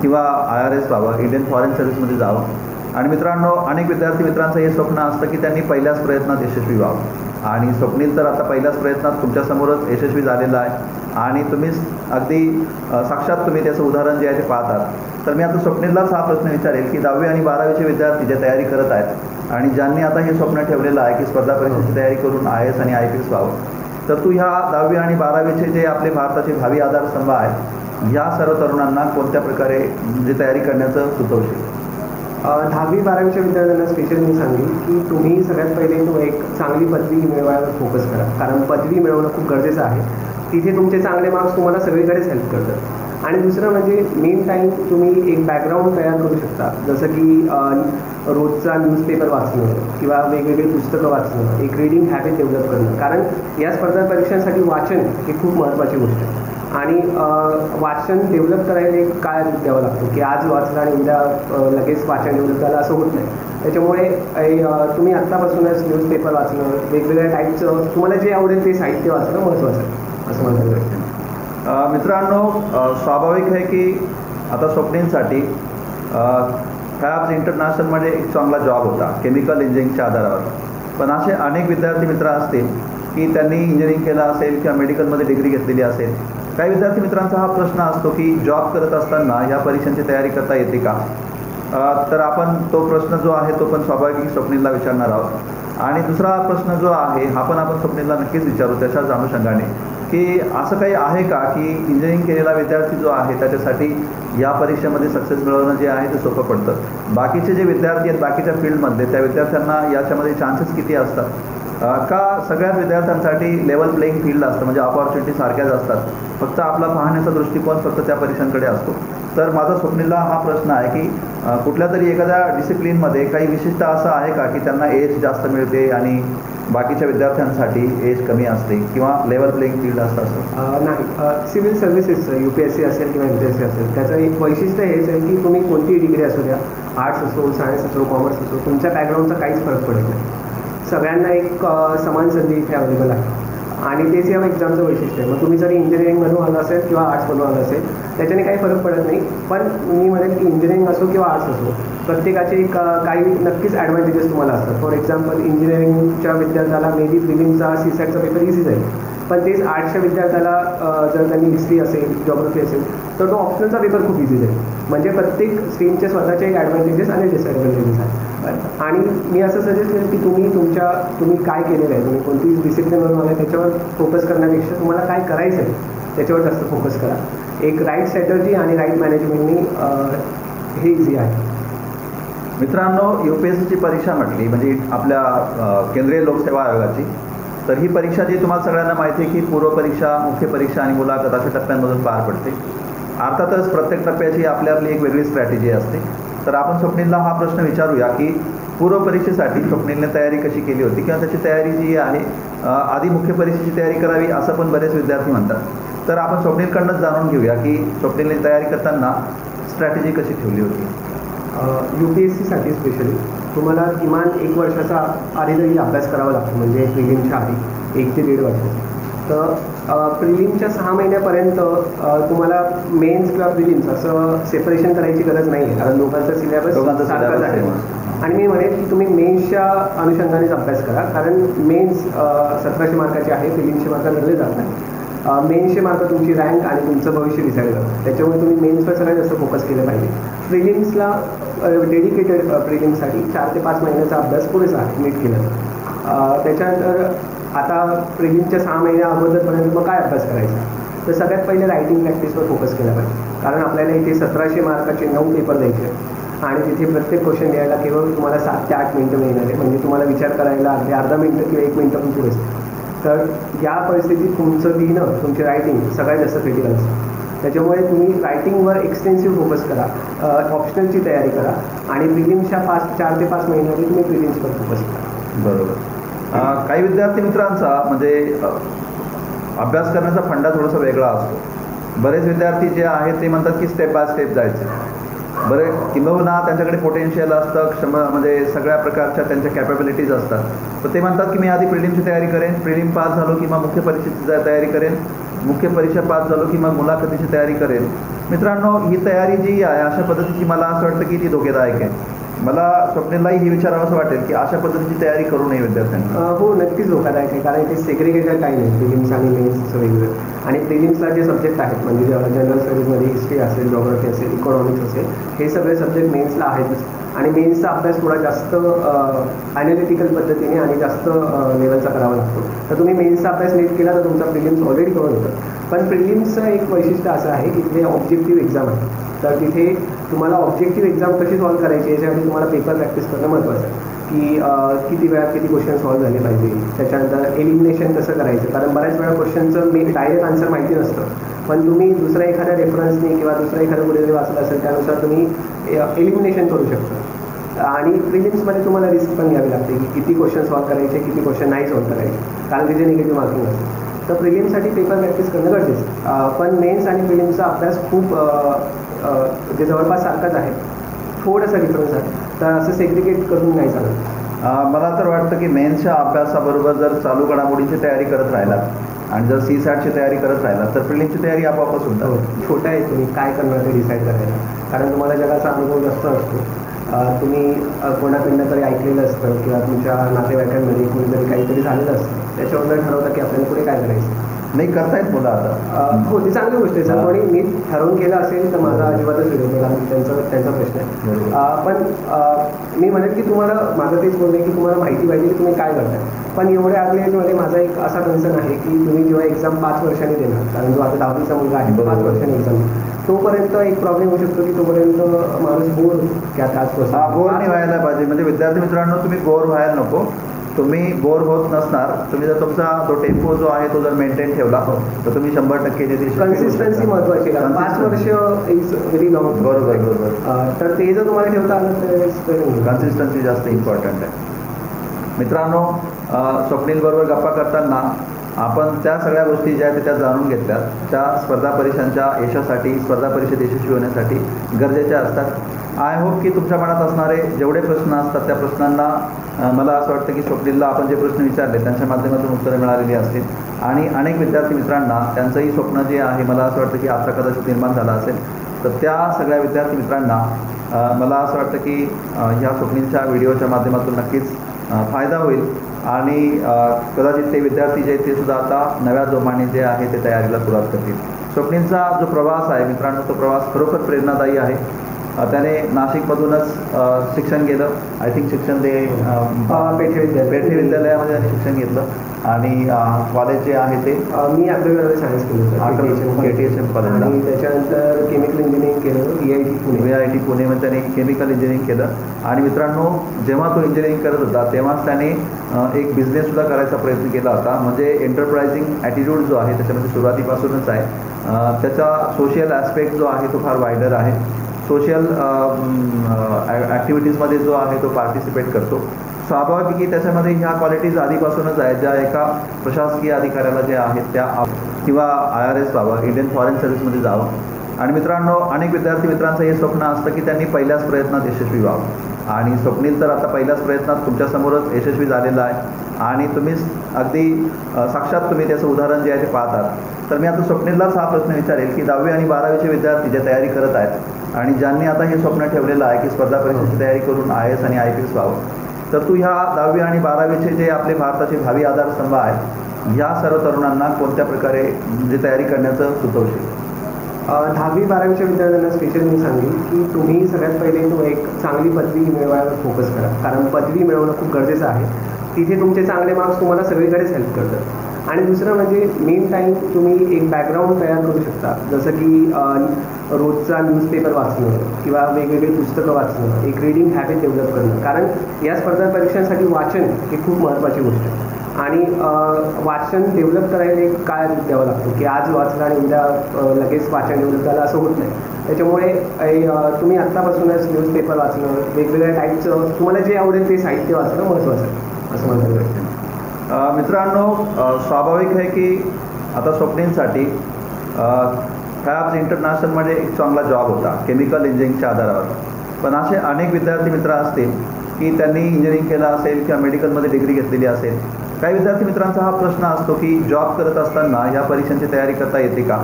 किंवा IRS व्हावं, इंडियन फॉरेन सर्व्हिसमध्ये जावं. आणि मित्रांनो, अनेक विद्यार्थी मित्रांचं हे स्वप्न असतं की त्यांनी पहिल्याच प्रयत्नात यशस्वी व्हावं. आणि स्वप्नील तर आता पहिल्याच प्रयत्नात तुमच्यासमोरच यशस्वी झालेला आहे आणि तुम्हीच अगदी साक्षात तुम्ही त्याचं उदाहरण जे आहे ते पाहतात. तर मी आता स्वप्नीललाच हा प्रश्न विचारेल की 10वी आणि 12वीचे विद्यार्थी जे तयारी करत आहेत आणि ज्यांनी आता हे स्वप्न ठेवलेलं आहे की स्पर्धा परीक्षेची तयारी करून IAS आणि IPS व्हावं, तर तू ह्या 10वी आणि 12वीचे जे आपले भारताचे भावी आधारस्तंभ आहेत ह्या सर्व तरुणांना कोणत्या प्रकारे म्हणजे तयारी करण्याचं सुचवशील? 10वी 12वीच्या विद्यार्थ्यांना स्पेशली मी सांगेन की तुम्ही सगळ्यात पहिले तो एक चांगली पदवी मिळवायला फोकस करा, कारण पदवी मिळवणं खूप गरजेचं आहे. तिथे तुमचे चांगले मार्क्स तुम्हाला सगळीकडेच हेल्प करतात. आणि दुसरं म्हणजे मेन टाईम तुम्ही एक बॅकग्राऊंड तयार करू शकता, जसं की रोजचा न्यूजपेपर वाचणं किंवा वेगवेगळी पुस्तकं वाचणं, एक रीडिंग हॅबिट डेव्हलप करणं, कारण या स्पर्धा परीक्षांसाठी वाचन ही खूप महत्त्वाची गोष्ट आहे. आणि वाचन डेव्हलप करायला एक काळ द्यावा लागतो की आज वाचलं आणि उद्या लगेच वाचन डेव्हलप झालं असं होत नाही. त्याच्यामुळे तुम्ही आत्तापासूनच न्यूजपेपर वाचणं, वेगवेगळ्या टाईपचं तुम्हाला जे आवडेल ते साहित्य वाचणं महत्त्वाचं आहे असं मला वाटतं. मित्रांनो, स्वाभाविक आहे की आता स्वप्नीलसाठी फॅब्स इंटरनॅशनलमध्ये एक चांगला जॉब होता केमिकल इंजिनिअरिंगच्या आधारावर. पण असे अनेक विद्यार्थी मित्र असतील की त्यांनी इंजिनिअरिंग केलं असेल किंवा मेडिकलमध्ये डिग्री घेतलेली असेल. काही विद्यार्थी मित्रांचा हा प्रश्न असतो की जॉब करत असताना ह्या परीक्षांची तयारी करता येते का? तर आपण तो प्रश्न जो आहे तो पण स्वाभाविक स्वप्नीलला विचारणार आहोत. आणि दुसरा प्रश्न जो आहे हा पण आपण स्वप्नीलला नक्कीच विचारू त्याच्याच अनुषंगाने की असं काही आहे का की इंजिनिअरिंग केलेला विद्यार्थी जो आहे त्याच्यासाठी या परीक्षेमध्ये सक्सेस मिळवणं जे आहे ते सोपं पडतं. बाकीचे जे विद्यार्थी आहेत बाकीच्या फील्डमधले त्या विद्यार्थ्यांना याच्यामध्ये चान्सेस किती असतात? का सगळ्याच विद्यार्थ्यांसाठी लेवल प्लेईंग फील्ड असतं म्हणजे ऑपॉर्च्युनिटी सारख्याच असतात, फक्त आपला पाहण्याचा दृष्टिकोन फक्त त्या परीक्षांकडे असतो? तर माझा स्वप्नीलला हा प्रश्न आहे की कुठल्या तरी एखाद्या डिसिप्लिनमध्ये काही विशिष्ट असं आहे का की त्यांना एज जास्त मिळते आणि बाकीच्या विद्यार्थ्यांसाठी एज कमी असते किंवा लेवल प्लेईंग फील्ड असतं असं? नाही, सिव्हिल सर्व्हिसेसचं UPSC असेल किंवा MPSC असेल त्याचं एक वैशिष्ट्य हेच आहे की तुम्ही कोणतीही डिग्री असू द्या, आर्ट्स असो, सायन्स असो, कॉमर्स असो, तुमच्या बॅकग्राऊंडचा काहीच फरक पडत नाही. सगळ्यांना एक समान संधी इथे अवेलेबल आहे आणि तेच या एक्झामचं वैशिष्ट्य आहे. मग तुम्ही जरी इंजिनिअरिंगमधून आलं असेल किंवा आर्ट्समधून आलं असेल त्याच्याने काही फरक पडत नाही. पण मी म्हणेन की इंजिनिअरिंग असो किंवा आर्ट्स असो प्रत्येकाचे एक काही नक्कीच ॲडव्हान्टेजेस तुम्हाला असतात. फॉर एक्झाम्पल इंजिनिअरिंगच्या विद्यार्थ्याला मे बी प्रिलिमचा CSATचा पेपर इझी जाईल, पण तेच आर्ट्सच्या विद्यार्थ्याला जर त्यांनी हिस्ट्री असेल, जॉग्रफी असेल तर तो ऑप्शनलचा पेपर खूप इझी जाईल. म्हणजे प्रत्येक स्ट्रीमचे स्वतःचे एक ॲडव्हान्टेजेस आणि डिसॲडव्हान्टेजेस आहेत. आणि मी असं सजेस्ट करेन की तुम्ही काय केलेलं आहे, तुम्ही कोणती डिसिप्लिनवरून आलं त्याच्यावर फोकस करण्यापेक्षा तुम्हाला काय करायचं आहे त्याच्यावर जास्त फोकस करा. एक राईट स्ट्रॅटर्जी आणि राईट मॅनेजमेंटनी हे इझी आहे. मित्रांनो, UPSCची परीक्षा म्हटली म्हणजे आपल्या केंद्रीय लोकसेवा आयोगाची, तर ही परीक्षा जी तुम्हाला सगळ्यांना माहिती आहे की पूर्वपरीक्षा, मुख्य परीक्षा आणि मुलाखत अशा टप्प्यांमधून पार पडते. अर्थातच प्रत्येक टप्प्याची आपली एक वेगळी स्ट्रॅटेजी असते. तर आपण स्वप्नीलला हा प्रश्न विचारूया की पूर्वपरीक्षेसाठी स्वप्नीलने तयारी कशी केली होती किंवा त्याची तयारी जी आहे आधी मुख्य परीक्षेची तयारी करावी असं पण बरेच विद्यार्थी म्हणतात. तर आपण स्वप्नीलकडनंच जाणून घेऊया की स्वप्नीलने तयारी करताना स्ट्रॅटेजी कशी ठेवली होती. UPSCसाठी स्पेशली तुम्हाला किमान 1 वर्षाचा आधीतरी अभ्यास करावा लागतो, म्हणजे प्रिलिमच्या आधी 1 ते 1.5 वर्ष. तर प्रिलिमच्या 6 महिन्यापर्यंत तुम्हाला मेन्स किंवा प्रिलिम्स असं सेपरेशन करायची गरज नाही आहे, कारण दोघांचा सिलेबस सारखाच आहे. आणि मी म्हणेन की तुम्ही मेन्सच्या अनुषंगानेच अभ्यास करा, कारण मेन्स 1700 मार्काचे आहे, प्रिलिम्सचे मार्क धरले जात नाही. मेन्सचे मार्क तुमची रँक आणि तुमचं भविष्य डिसाईड करतात, त्याच्यामुळे तुम्ही मेन्सवर सगळ्यात जास्त फोकस केलं पाहिजे. प्रिलिम्सला डेडिकेटेड प्रिलिम्ससाठी 4 ते 5 महिन्याचा अभ्यास पुरेसा आहे नीट केलं. त्याच्यानंतर आता प्रिलिमच्या 6 महिन्या अगोदरपर्यंत मग काय अभ्यास करायचा, तर सगळ्यात पहिले रायटिंग प्रॅक्टिसवर फोकस केला पाहिजे, कारण आपल्याला इथे 1700 मार्काचे 9 पेपर द्यायचे आणि तिथे प्रत्येक क्वेश्चन द्यायला केवळ तुम्हाला 7 ते 8 मिनटं मिळणार आहे, म्हणजे तुम्हाला विचार करायला अर्धा मिनटं किंवा 1 मिनटं पण पुरेस. तर या परिस्थितीत तुमचं लिहिणं, तुमची रायटिंग सगळ्यात जास्त क्रिटिकल असतं. त्याच्यामुळे तुम्ही रायटिंगवर एक्सटेन्सिव्ह फोकस करा, ऑप्शनलची तयारी करा आणि प्रिलिम्सच्या 4 ते 5 महिन्यामध्ये तुम्ही प्रिलिम्सवर फोकस करा. बरोबर. काही विद्यार्थी मित्रांचा म्हणजे अभ्यास करण्याचा फंडा थोडासा वेगळा असतो. बरेच विद्यार्थी जे आहेत ते म्हणतात की स्टेप बाय स्टेप जायचं, बरं, किंबहुना त्यांच्याकडे पोटेन्शियल असतं, म्हणजे सगळ्या प्रकारच्या त्यांच्या कॅपॅबिलिटीज असतात. तर ते म्हणतात की मी आधी प्रिलिमची तयारी करेन, प्रिलिम पास झालो की मग मुख्य परीक्षेची तयारी करेन, मुख्य परीक्षा पास झालो की मग मुलाखतीची तयारी करेन. मित्रांनो, ही तयारी जी आहे अशा पद्धतीची मला असं वाटतं की ती धोकेदायक आहे. मला स्वप्नीललाही हे विचारावं असं वाटेल की अशा पद्धतीची तयारी करू नये विद्यार्थ्यांनी. हो, नक्कीच धोकादायक आहे, कारण ते सेग्रिगेटेड काही नाही, प्रिलिम्स आणि मेन्सचं वेगवेगळं. आणि प्रिलिम्सला जे सब्जेक्ट आहेत म्हणजे जनरल स्टडीजमध्ये हिस्ट्री असेल, जॉग्राफी असेल, इकॉनॉमिक्स असेल, हे सगळे सब्जेक्ट मेन्सला आहेतच. आणि मेन्सचा अभ्यास थोडा जास्त ॲनालिटिकल पद्धतीने आणि जास्त लेवलचा करावा लागतो. तर तुम्ही मेन्सचा अभ्यास नीट केला तर तुमचा प्रिलिम्स ऑलरेडी करून होतं. पण प्रिलिम्सचं एक वैशिष्ट्य असं आहे की तिथे ऑब्जेक्टिव्ह एक्झाम आहे. तर तिथे तुम्हाला ऑब्जेक्टिव्ह एक्झाम कशी सॉल्व्ह करायची याच्यासाठी तुम्हाला पेपर प्रॅक्टिस करणं महत्त्वाचं आहे, की किती वेळात किती क्वेश्चन सॉल्व्ह झाले पाहिजे. त्याच्यानंतर एलिमिनेशन कसं करायचं, कारण बऱ्याच वेळा क्वेश्चनचं डायरेक्ट आन्सर माहिती नसतं, पण तुम्ही दुसऱ्या एखाद्या रेफरन्सने किंवा दुसऱ्या एखाद्या कुठेतरी वाचलं असेल त्यानुसार तुम्ही एलिमिनेशन करू शकता. आणि प्रिलिम्समध्ये तुम्हाला रिस्क पण घ्यावी लागते की किती क्वेश्चन सॉल्व्ह करायचे, किती क्वेश्चन नाही सॉल्व्ह करायचे, कारण तिथे निगेटिव्ह मार्किंग असते. तर प्रिलिम्ससाठी पेपर प्रॅक्टिस करणं गरजेचं आहे. पण मेन्स आणि प्रिलिम्सचा अभ्यास खूप जे जवळपास सारखाच आहे, थोडंसं डिफरन्स आहे. तर असं सेग्रिगेट करून नाही चालत. मला तर वाटतं की मेन्सच्या अभ्यासाबरोबर जर चालू घडामोडींची तयारी करत राहिलात आणि जर CSATची तयारी करत राहिलात तर प्रिलिमची तयारी आपोआपच होतात. छोट्या आहे तुम्ही काय करणार ते डिसाईड करायला, कारण तुम्हाला जगाचा अनुभव जास्त असतो. तुम्ही कोणाकडनं तरी ऐकलेलं असतं किंवा तुमच्या नातेवाईकांमध्ये कोणीतरी काहीतरी झालेलं असतं, त्याच्यावर ठरवतं की आपल्याला पुढे काय करायचं. नाही, करतायत मुलं आता. हो, ती चांगली गोष्ट आहे. सर कोणी नीट ठरवून केलं असेल तर माझा अजिबातच विरोध नाही, त्यांचा प्रश्न आहे. पण मी म्हणेन की तुम्हाला, माझं तेच बोलणे की तुम्हाला माहिती पाहिजे की तुम्ही काय करताय. पण एवढ्या अर्ली एजमध्ये माझा एक असा कन्सर्न आहे की तुम्ही जेव्हा एक्झाम 5 वर्षांनी देणार, कारण जो आता 10वीचा मुलगा आहे 5 वर्षांनी एक्झाम, तोपर्यंत एक प्रॉब्लेम होऊ शकतो की तोपर्यंत माणूस बोर की आता आजपासून बोर नाही व्हायला पाहिजे. म्हणजे विद्यार्थी मित्रांनो, तुम्ही बोर व्हायला नको. तुम्ही बोर होत नसणार. तुम्ही जर तुमचा तो टेम्पो जो आहे तो जर मेंटेन ठेवला तर तुम्ही 100% कन्सिस्टन्सी महत्वाची आहे. 5 वर्ष इज व्हेरी लॉंग. बरोबर. तर ते जर तुम्हाला ठेवता आलं तर कन्सिस्टन्सी जास्त इम्पॉर्टंट आहे. मित्रांनो, स्वप्नीलबरोबर गप्पा करताना आपण त्या सगळ्या गोष्टी ज्या आहेत त्या जाणून घेतल्यात, त्या स्पर्धा परीक्षांच्या यशासाठी, स्पर्धा परीक्षेत यशस्वी होण्यासाठी गरजेच्या असतात. आय होप की तुमच्या मनात असणारे जेवढे प्रश्न असतात त्या प्रश्नांना मला असं वाटतं की स्वप्नीलला आपण जे प्रश्न विचारले त्यांच्या माध्यमातून उत्तरं मिळालेली असतील. आणि अनेक विद्यार्थी मित्रांना त्यांचंही स्वप्न जे आहे, मला असं वाटतं की आता कदाचित निर्माण झालं असेल, तर त्या सगळ्या विद्यार्थी मित्रांना मला असं वाटतं की ह्या स्वप्नीलच्या व्हिडिओच्या माध्यमातून नक्कीच फायदा होईल. आणि कदाचित ते विद्यार्थी जे आहेत ते सुद्धा आता नव्या जोमाने जे आहे ते तयारीला सुरुवात करतील. स्वप्नीलचा जो प्रवास आहे मित्रांनो, तो प्रवास खरोखर प्रेरणादायी आहे. त्याने नाशिकमधूनच शिक्षण केलं. आय थिंक शिक्षण ते पेठे विद्यालयामध्ये त्यांनी शिक्षण घेतलं. आणि कॉलेज जे आहे ते मी अकरावीमध्ये सायन्स केलं KTHM कॉलेजला. आणि त्याच्यानंतर केमिकल इंजिनिअरिंग केलं VIT पुणेमध्ये त्याने केमिकल इंजिनिअरिंग केलं. आणि मित्रांनो, जेव्हा तो इंजिनिअरिंग करत होता तेव्हाच त्याने एक बिझनेससुद्धा करायचा प्रयत्न केला होता. म्हणजे एंटरप्रायझिंग ॲटिट्यूड जो आहे त्याच्यामध्ये सुरुवातीपासूनच आहे. त्याचा सोशल ॲस्पेक्ट जो आहे तो फार वायडर आहे. सोशल ॲक्टिव्हिटीजमध्ये जो आहे तो पार्टिसिपेट करतो. स्वाभाविक की त्याच्यामध्ये ह्या क्वालिटीज आधीपासूनच आहेत ज्या एका प्रशासकीय अधिकाऱ्याला जे आहेत त्या, किंवा IRS व्हावं, इंडियन फॉरेन सर्व्हिसमध्ये जावं. आणि मित्रांनो, अनेक विद्यार्थी मित्रांचं हे स्वप्न असतं की त्यांनी पहिल्याच प्रयत्नात यशस्वी व्हावं. आणि स्वप्नील तर आता पहिल्याच प्रयत्नात तुमच्यासमोरच यशस्वी झालेला आहे. आणि तुम्हीच अगदी साक्षात तुम्ही त्याचं उदाहरण जे आहे ते पाहतात. तर मी आता स्वप्नीललाच हा प्रश्न विचारेल की 10वी आणि 12वीचे विद्यार्थी जे तयारी करत आहेत आणि ज्यांनी आता हे स्वप्न ठेवलेलं आहे की स्पर्धा परीक्षेची तयारी करून IAS आणि IPS व्हावं, तर तू ह्या 10वी आणि 12वीचे जे आपले भारताचे भावी आधारस्तंभ आहेत, ह्या सर्व तरुणांना कोणत्या प्रकारे म्हणजे तयारी करण्याचं सुचवशील? 10वी 12वीच्या विद्यार्थ्यांना स्पेशली मी सांगेन की तुम्ही सगळ्यात पहिले तो एक चांगली पदवी मिळवायला फोकस करा, कारण पदवी मिळवणं खूप गरजेचं आहे. तिथे तुमचे चांगले मार्क्स तुम्हाला सगळीकडेच हेल्प करतात. आणि दुसरं म्हणजे मेन टाईम तुम्ही एक बॅकग्राऊंड तयार करू शकता, जसं की रोजचा न्यूजपेपर वाचणं किंवा वेगवेगळी पुस्तकं वाचणं, एक रीडिंग हॅबिट डेव्हलप करणं. कारण या स्पर्धा परीक्षांसाठी वाचन ही खूप महत्त्वाची गोष्ट आहे. आणि वाचन डेव्हलप करायला एक काळ द्यावा लागतो की आज वाचलं आणि उद्या लगेच वाचन डेव्हलप झालं असं होत नाही. त्याच्यामुळे तुम्ही आत्तापासूनच न्यूजपेपर वाचणं, वेगवेगळ्या टाईपचं तुम्हाला जे आवडेल ते साहित्य वाचणं महत्त्वाचं आहे असं मला वाटतं. मित्रांनो, स्वाभाविक आहे की आता स्वप्नीलसाठी फॅब्स इंटरनॅशनलमध्ये एक चांगला जॉब होता केमिकल इंजिनिअरिंगच्या आधारावर. पण असे अनेक विद्यार्थी मित्र असतील की त्यांनी इंजिनिअरिंग केलं असेल किंवा मेडिकलमध्ये डिग्री घेतलेली असेल. काही विद्यार्थी मित्रांचा हा प्रश्न असतो की जॉब करत असताना ह्या परीक्षांची तयारी करता येते का.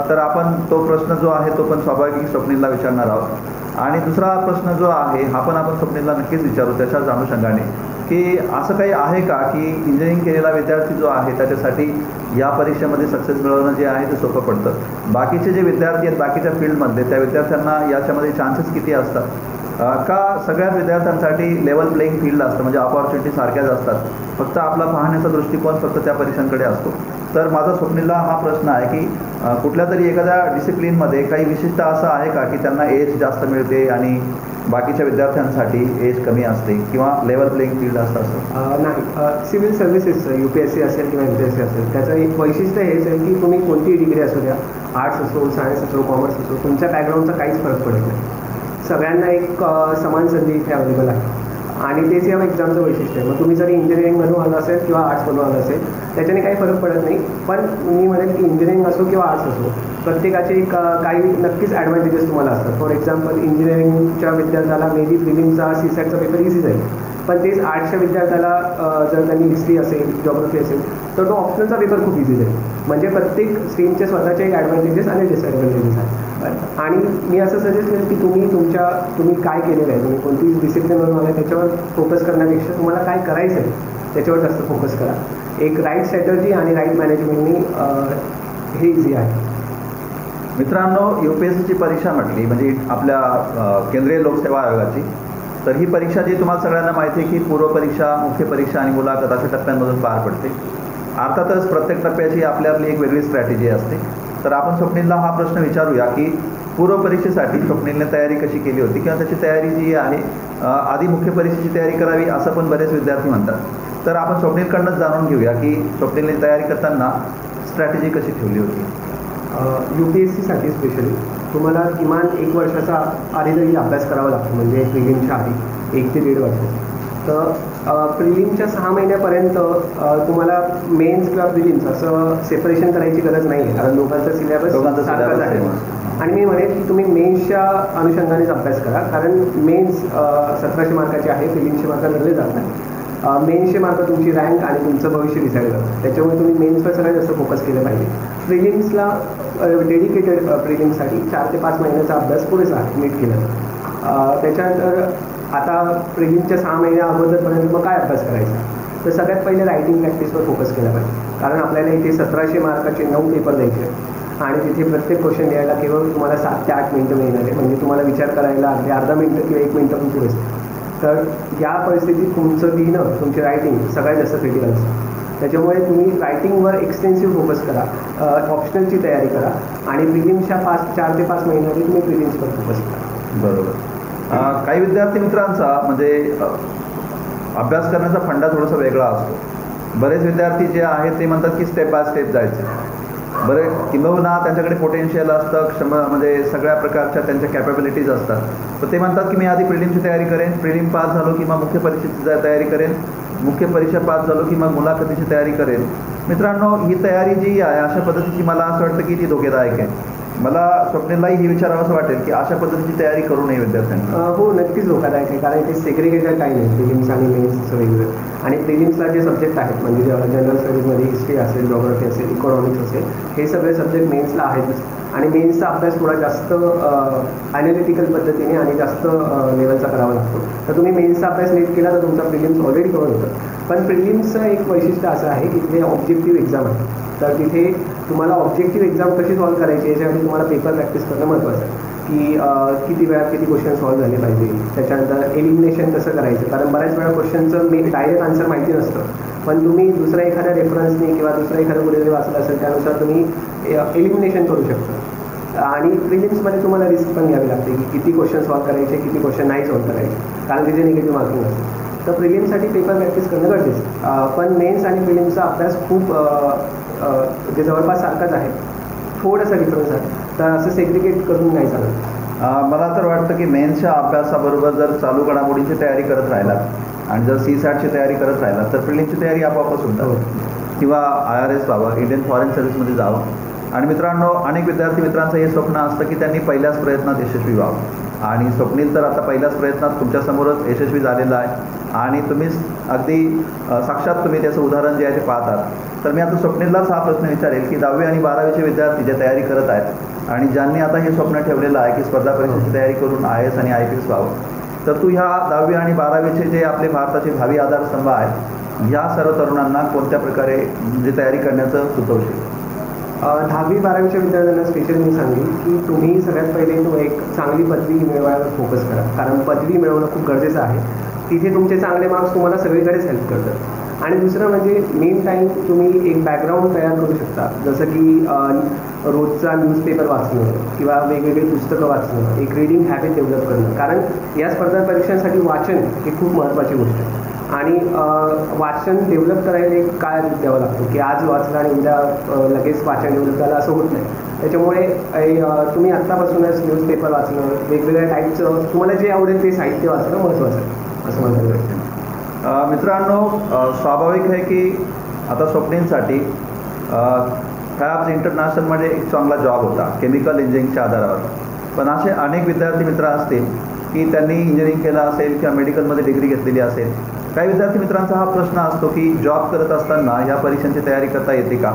तर आपण तो प्रश्न जो आहे तो पण स्वाभाविक स्वप्नीलला विचारणार आहोत. आणि दुसरा प्रश्न जो आहे हा पण आपण स्वप्नीलला नक्कीच विचारू त्याच्याच अनुषंगाने की असं काही आहे का की इंजिनिअरिंग केलेला विद्यार्थी जो आहे त्याच्यासाठी या परीक्षेमध्ये सक्सेस मिळवणं जे आहे ते सोपं पडतं. बाकीचे जे विद्यार्थी आहेत बाकीच्या फील्डमधले त्या विद्यार्थ्यांना याच्यामध्ये चान्सेस किती असतात, का सगळ्याच विद्यार्थ्यांसाठी लेवल प्लेईंग फील्ड असतं म्हणजे अपॉर्च्युनिटी सारख्याच असतात, फक्त आपला पाहण्याचा दृष्टिकोन फक्त त्या परीक्षांकडे असतो. तर माझा स्वप्नीलला हा प्रश्न आहे की कुठल्या तरी एखाद्या डिसिप्लिनमध्ये काही विशिष्ट असं आहे का की त्यांना एज जास्त मिळते आणि बाकीच्या विद्यार्थ्यांसाठी एज कमी असते किंवा लेवल प्लेईंग फील्ड असतं असं? नाही, सिव्हिल सर्व्हिसेस UPSC असेल किंवा MPSC असेल त्याचं एक वैशिष्ट्य हेच आहे की तुम्ही कोणतीही डिग्री असू द्या, आर्ट्स असो, सायन्स असो, कॉमर्स असो, तुमच्या बॅकग्राऊंडचा काहीच फरक पडत नाही. सगळ्यांना एक समान संधी इथे अवेलेबल आहे आणि तेच या एक्झामचं वैशिष्ट्य आहे. मग तुम्ही जरी इंजिनिअरिंगमधून आलं असेल किंवा आर्ट्समधून आलं असेल त्याच्याने काही फरक पडत नाही. पण मी म्हणेल की इंजिनिअरिंग असो किंवा आर्ट्स असो प्रत्येकाचे एक काही नक्कीच ॲडव्हान्टेजेस तुम्हाला असतात. फॉर एक्झाम्पल इंजिनिअरिंगच्या विद्यार्थ्याला मेबी प्रिलिमचा CSATचा पेपर इझी जाईल, पण तेच आर्ट्सच्या विद्यार्थ्याला जर त्यांनी हिस्ट्री असेल, जॉग्रफी असेल तर तो ऑप्शनलचा पेपर खूप इझी जाईल. म्हणजे प्रत्येक स्ट्रीमचे स्वतःचे एक ॲडव्हान्टेजेस आणि डिसॲडव्हान्टेजेस आहेत. आणि मी असं सजेस्ट करेन की तुम्ही काय केलेलं आहे, तुम्ही कोणती डिसिप्लिनवरून आला त्याच्यावर फोकस करण्यापेक्षा तुम्हाला काय करायचं आहे त्याच्यावर जास्त फोकस करा. एक राईट स्ट्रॅटर्जी आणि राईट मॅनेजमेंटनी हे इझी आहे. मित्रांनो, UPSCची परीक्षा म्हटली म्हणजे आपल्या केंद्रीय लोकसेवा आयोगाची, तर ही परीक्षा जी तुम्हाला सगळ्यांना माहिती आहे की पूर्वपरीक्षा, मुख्य परीक्षा आणि मुलाखत अशा टप्प्यांमधून पार पडते. अर्थातच प्रत्येक टप्प्याची आपली एक वेगळी स्ट्रॅटेजी असते. तर आपण स्वप्नीलला हा प्रश्न विचारूया की पूर्वपरीक्षेसाठी स्वप्नीलने तयारी कशी केली होती किंवा त्याची तयारी जी आहे आधी मुख्य परीक्षेची तयारी करावी असं पण बरेच विद्यार्थी म्हणतात. तर आपण स्वप्नीलकडनंच जाणून घेऊया की स्वप्नीलने तयारी करताना स्ट्रॅटेजी कशी ठेवली होती. UPSCसाठी स्पेशली तुम्हाला किमान 1 वर्षाचा आधीतरी अभ्यास करावा लागतो, म्हणजे प्रिलिमच्या आधी 1 ते 1.5 वर्ष. तर प्रिलिमच्या 6 महिन्यापर्यंत तुम्हाला मेन्स किंवा प्रिलिम्स असं सेपरेशन करायची गरज नाही आहे, कारण दोघांचा सिलेबस सारखाच आहे. आणि मी म्हणेन की तुम्ही मेन्सच्या अनुषंगानेच अभ्यास करा, कारण मेन्स 1700 मार्काचे आहे, प्रिलिम्सचे मार्क धरले जात नाही. मेन्सचे मार्क तुमची रँक आणि तुमचं भविष्य डिसाईड करतात, त्याच्यामुळे तुम्ही मेन्सवर सगळ्यात जास्त फोकस केलं पाहिजे. प्रिलिम्सला डेडिकेटेड प्रिलिम्ससाठी 4 ते 5 महिन्याचा अभ्यास पुरेसा आहे नीट केलं. त्याच्यानंतर आता प्रिलिमच्या 6 महिन्या अगोदरपर्यंत मग काय अभ्यास करायचा, तर सगळ्यात पहिले रायटिंग प्रॅक्टिसवर फोकस केला पाहिजे. कारण आपल्याला इथे 1700 मार्काचे 9 पेपर द्यायचे आणि तिथे प्रत्येक क्वेश्चन लिहायला केवळ तुम्हाला 7 ते 8 मिनटं मिळणार आहे. म्हणजे तुम्हाला विचार करायला अर्धा मिनटं किंवा 1 मिनटं पण पुरेस. तर या परिस्थितीत तुमचं लिहिणं, तुमची रायटिंग सगळ्यात जास्त क्रिटिकल असतं. त्याच्यामुळे तुम्ही रायटिंगवर एक्सटेन्सिव्ह फोकस करा, ऑप्शनलची तयारी करा आणि प्रिलिम्सच्या 4 ते 5 महिन्यामध्ये तुम्ही प्रिलिम्सवर फोकस करा. बरोबर. काही विद्यार्थी मित्रांचा म्हणजे अभ्यास करण्याचा फंडा थोडासा वेगळा असतो. बरेच विद्यार्थी जे आहेत ते म्हणतात की स्टेप बाय स्टेप जायचं. बरे किंबहुना त्यांच्याकडे पोटेन्शियल असतं, म्हणजे सगळ्या प्रकारच्या त्यांच्या कॅपेबिलिटीज असतात. तर ते म्हणतात की मी आधी प्रिलिमची तयारी करेन, प्रिलिम पास झालो की मग मुख्य परीक्षेची तयारी करेन, मुख्य परीक्षा पास झालो की मग मुलाखतीची तयारी करेन. मित्रांनो, ही तयारी जी आहे अशा पद्धतीची मला असं वाटतं की ती धोकेदायक आहे. मला स्वप्नीललाही हे विचारावं असं वाटेल की अशा पद्धतीची तयारी करू नये विद्यार्थ्यांनी. हो, नक्कीच धोकादायक आहे, कारण ते सेग्रिगेटेड टाईम आहे प्रिलिम्स आणि मेन्सचं वेगवेगळं. आणि प्रिलिम्सला जे सब्जेक्ट आहेत म्हणजे जनरल स्टडीजमध्ये हिस्ट्री असेल, जॉग्रफी असेल, इकॉनॉमिक्स असेल, हे सगळे सब्जेक्ट मेन्सला आहेतच. आणि मेन्सचा अभ्यास थोडा जास्त ॲनालिटिकल पद्धतीने आणि जास्त लेवलचा करावा लागतो. तर तुम्ही मेन्सचा अभ्यास नीट केला तर तुमचा प्रिलिम्स ऑलरेडी कव्हर होतं. पण प्रिलिम्सचं एक वैशिष्ट्य असं आहे की तिथे ऑब्जेक्टिव्ह एक्झाम आहे. तर तिथे तुम्हाला ऑब्जेक्टिव्ह एक्झाम कशी सॉल्व्ह करायची याच्यासाठी तुम्हाला पेपर प्रॅक्टिस करणं महत्त्वाचं आहे. की किती वेळात किती क्वेश्चन सॉल्व्ह झाले पाहिजे, त्याच्यानंतर एलिमिनेशन कसं करायचं. कारण बऱ्याच वेळा क्वेश्चनचं डायरेक्ट आन्सर माहिती नसतं, पण तुम्ही दुसऱ्या एखाद्या रेफरन्सने किंवा दुसऱ्या एखाद्या कुठे वाचलं असेल त्यानुसार तुम्ही एलिमिनेशन करू शकता. आणि प्रिलिम्समध्ये तुम्हाला रिस्क पण घ्यावी लागते की किती क्वेश्चन सॉल्व्ह करायचे, किती क्वेश्चन नाही सॉल्व्ह करायचे, कारण तिथे निगेटिव्ह मार्किंग असतं. तर प्रिलिम्ससाठी पेपर प्रॅक्टिस करणं गरजेचं. पण मेन्स आणि प्रिलिम्सचा अभ्यास खूप जे जवळपास सारखाच आहे, थोडासा डिफरन्स आहे. तर असं सेग्रिगेट करून नाही चालत. मला तर वाटतं की मेन्सच्या अभ्यासाबरोबर जर चालू घडामोडींची तयारी करत राहिलात आणि जर CSATची तयारी करत राहिलात तर प्रिलिमची तयारी आपोआपच होतं. किंवा IRS व्हावं, इंडियन फॉरेन सर्व्हिसमध्ये जावं आणि मित्रांनो, अनेक विद्यार्थी मित्रांचं हे स्वप्न असतं की त्यांनी पहिल्याच प्रयत्नात यशस्वी व्हावं, आणि स्वप्नील तर आता पहिल्याच प्रयत्नात तुमच्यासमोरच यशस्वी झालेला आहे आणि तुम्हीच अगदी साक्षात तुम्ही त्याचं उदाहरण जे आहे ते पाहतात. तर मी आता स्वप्नीललाच हा प्रश्न विचारेल की 10वी आणि 12वीचे विद्यार्थी जे तयारी करत आहेत आणि ज्यांनी आता हे स्वप्न ठेवलेलं आहे की स्पर्धा परीक्षेची तयारी करून IAS आणि IPS व्हावं, तर तू ह्या 10वी आणि 12वीचे जे आपले भारताचे भावी आधारस्तंभ आहेत, ह्या सर्व तरुणांना कोणत्या प्रकारे म्हणजे तयारी करण्याचं सुचवशील? 10वी 12वीच्या विद्यार्थ्यांना स्पेशली मी सांगेन की तुम्ही सगळ्यात पहिले तो एक चांगली पदवी मिळवायला फोकस करा, कारण पदवी मिळवणं खूप गरजेचं आहे. तिथे तुमचे चांगले मार्क्स तुम्हाला सगळीकडेच हेल्प करतात. आणि दुसरं म्हणजे मेन टाईम तुम्ही एक बॅकग्राऊंड तयार करू शकता, जसं की रोजचा न्यूजपेपर वाचणं किंवा वेगवेगळी पुस्तकं वाचणं, एक रीडिंग हॅबिट डेव्हलप करणं, कारण या स्पर्धा परीक्षांसाठी वाचन ही खूप महत्त्वाची गोष्ट आहे. आणि वाचन डेव्हलप करायला एक काळ द्यावा लागतो की आज वाचलं आणि उद्या लगेच वाचन डेव्हलप झालं असं होत नाही. त्याच्यामुळे तुम्ही आत्तापासूनच न्यूजपेपर वाचणं, वेगवेगळ्या टाईपचं तुम्हाला जे आवडेल ते साहित्य वाचणं महत्त्वाचं आहे असं मला वाटतं. मित्रांनो, स्वाभाविक आहे की आता स्वप्नीलसाठी फॅब्स इंटरनॅशनलमध्ये एक चांगला जॉब होता केमिकल इंजिनिअरिंगच्या आधारावर, पण असे अनेक विद्यार्थी मित्र असतील की त्यांनी इंजिनिअरिंग केलं असेल किंवा मेडिकलमध्ये डिग्री घेतलेली असेल. काही विद्यार्थी मित्रांचा हा प्रश्न असतो की जॉब करत असताना ह्या परीक्षांची तयारी करता येते का?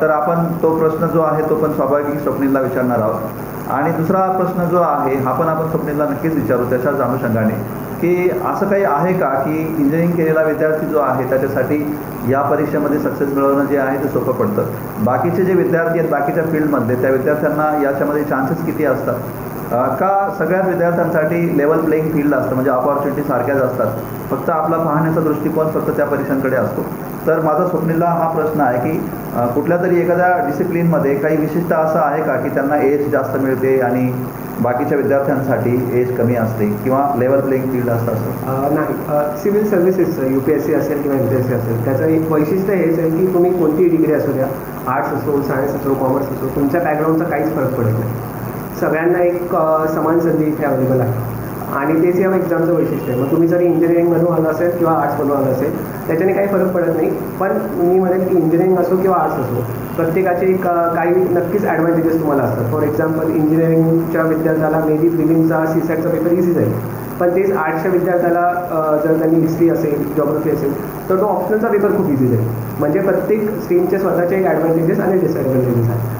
तर आपण तो प्रश्न जो आहे तो पण स्वाभाविक स्वप्नीलला विचारणार आहोत. आणि दुसरा प्रश्न जो आहे हा पण आपण स्वप्नीलला नक्कीच विचारू त्याच्याच अनुषंगाने की असं काही आहे का की इंजिनिअरिंग केलेला विद्यार्थी जो आहे त्याच्यासाठी या परीक्षेमध्ये सक्सेस मिळवणं जे आहे ते सोपं पडतं. बाकीचे जे विद्यार्थी आहेत बाकीच्या फील्डमधले त्या विद्यार्थ्यांना याच्यामध्ये चान्सेस किती असतात? का सगळ्याच विद्यार्थ्यांसाठी लेवल प्लेईंग फील्ड असतं, म्हणजे ऑपॉर्च्युनिटी सारख्याच असतात, फक्त आपला पाहण्याचा दृष्टिकोन फक्त त्या परीक्षांकडे असतो? तर माझा स्वप्नीलला हा प्रश्न आहे की कुठल्या तरी एखाद्या डिसिप्लिनमध्ये काही विशिष्ट असं आहे का की त्यांना एज जास्त मिळते आणि बाकीच्या विद्यार्थ्यांसाठी एज कमी असते किंवा लेवल प्लेईंग फील्ड असतं असं? नाही, सिव्हिल सर्व्हिसेस UPSC असेल किंवा MPSC असेल, त्याचं एक वैशिष्ट्य हेच आहे की तुम्ही कोणतीही डिग्री असू द्या, आर्ट्स असो, सायन्स असो, कॉमर्स असो, तुमच्या बॅकग्राऊंडचा काहीच फरक पडत नाही. सगळ्यांना एक समान संधी इथे अवेलेबल आहे आणि तेच या एक्झामचं वैशिष्ट्य आहे. मग तुम्ही जरी इंजिनिअरिंगमधून आलं असेल किंवा आर्ट्समधून आलं असेल त्याच्याने काही फरक पडत नाही. पण मी म्हणेन की इंजिनिअरिंग असो किंवा आर्ट्स असो, प्रत्येकाचे एक काही नक्कीच ॲडव्हान्टेजेस तुम्हाला असतात. फॉर एक्झाम्पल, इंजिनिअरिंगच्या विद्यार्थ्याला मेबी प्रिलिमचा CSATचा पेपर इझी जाईल, पण तेच आर्ट्सच्या विद्यार्थ्याला जर त्यांनी हिस्ट्री असेल, जॉग्रफी असेल, तर तो ऑप्शनलचा पेपर खूप इझी जाईल. म्हणजे प्रत्येक स्ट्रीमचे स्वतःचे एक ॲडव्हान्टेजेस आणि डिसॲडव्हान्टेजेस आहेत.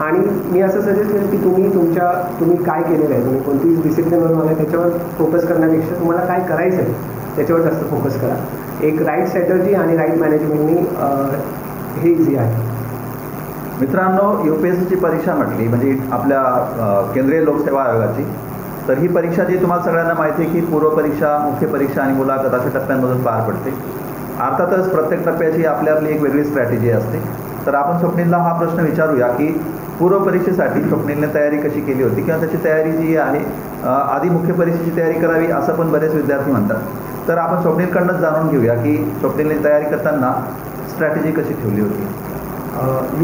आणि मी असं सजेस्ट करेन की तुम्ही काय केलेलं आहे, तुम्ही कोणती डिसिप्लिनवरून आला त्याच्यावर फोकस करण्यापेक्षा तुम्हाला काय करायचं आहे त्याच्यावर जास्त फोकस करा. एक राईट स्ट्रॅटर्जी आणि राईट मॅनेजमेंटनी हे इझी आहे. मित्रांनो, UPSCची परीक्षा म्हटली म्हणजे आपल्या केंद्रीय लोकसेवा आयोगाची, तर ही परीक्षा जी तुम्हाला सगळ्यांना माहिती आहे की पूर्वपरीक्षा, मुख्य परीक्षा आणि मुलाखत अशा टप्प्यांमधून पार पडते. अर्थातच प्रत्येक टप्प्याची आपली एक वेगळी स्ट्रॅटेजी असते. तर आपण स्वप्नीलला हा प्रश्न विचारूया की पूर्वपरीक्षेसाठी स्वप्नीलने तयारी कशी केली होती किंवा त्याची तयारी जी आहे आधी मुख्य परीक्षेची तयारी करावी असं पण बरेच विद्यार्थी म्हणतात. तर आपण स्वप्नीलकडनंच जाणून घेऊया की स्वप्नीलने तयारी करताना स्ट्रॅटेजी कशी ठेवली होती.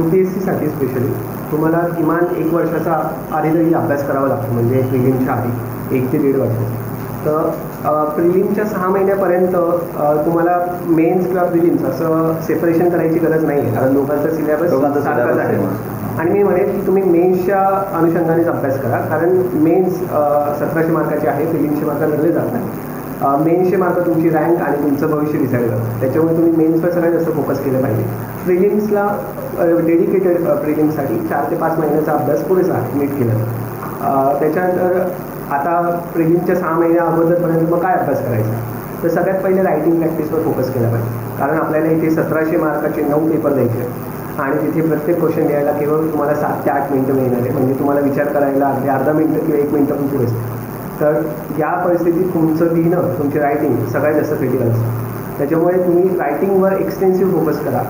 UPSCसाठी स्पेशली तुम्हाला किमान 1 वर्षाचा आधीतरी अभ्यास करावा लागतो, म्हणजे प्रिलिमच्या आधी 1 ते 1.5 वर्ष. तर प्रिलिमच्या 6 महिन्यापर्यंत तुम्हाला मेन्स किंवा प्रिलिम्स असं सेपरेशन करायची गरज नाही आहे, कारण दोघांचा सिलेबस सारखाच आहे. आणि मी म्हणेन की तुम्ही मेन्सच्या अनुषंगानेच अभ्यास करा, कारण मेन्स 1700 मार्काचे आहे, प्रिलिम्सचे मार्क धरले जात नाही. मेन्सचे मार्क तुमची रँक आणि तुमचं भविष्य डिसाईड करतात, त्याच्यामुळे तुम्ही मेन्सवर सगळ्यात जास्त फोकस केलं पाहिजे. प्रिलिम्सला डेडिकेटेड प्रिलिम्ससाठी 4 ते 5 महिन्याचा अभ्यास पुरेसा आहे नीट केलं. त्याच्यानंतर आता प्रिलिमच्या 6 महिन्या अगोदरपर्यंत मग काय अभ्यास करायचा, तर सगळ्यात पहिले रायटिंग प्रॅक्टिसवर फोकस केला पाहिजे, कारण आपल्याला इथे 1700 मार्काचे 9 पेपर द्यायचे आणि तिथे प्रत्येक क्वेश्चन लिहायला केवळ तुम्हाला 7 ते 8 मिनटं मिळणार आहे, म्हणजे तुम्हाला विचार करायला अर्धा मिनटं किंवा 1 मिनटं पण पुरेस. तर या परिस्थितीत तुमचं लिहिणं, तुमची रायटिंग सगळ्यात जास्त क्रिटिकल असतं. त्याच्यामुळे तुम्ही रायटिंगवर एक्सटेन्सिव्ह फोकस करा,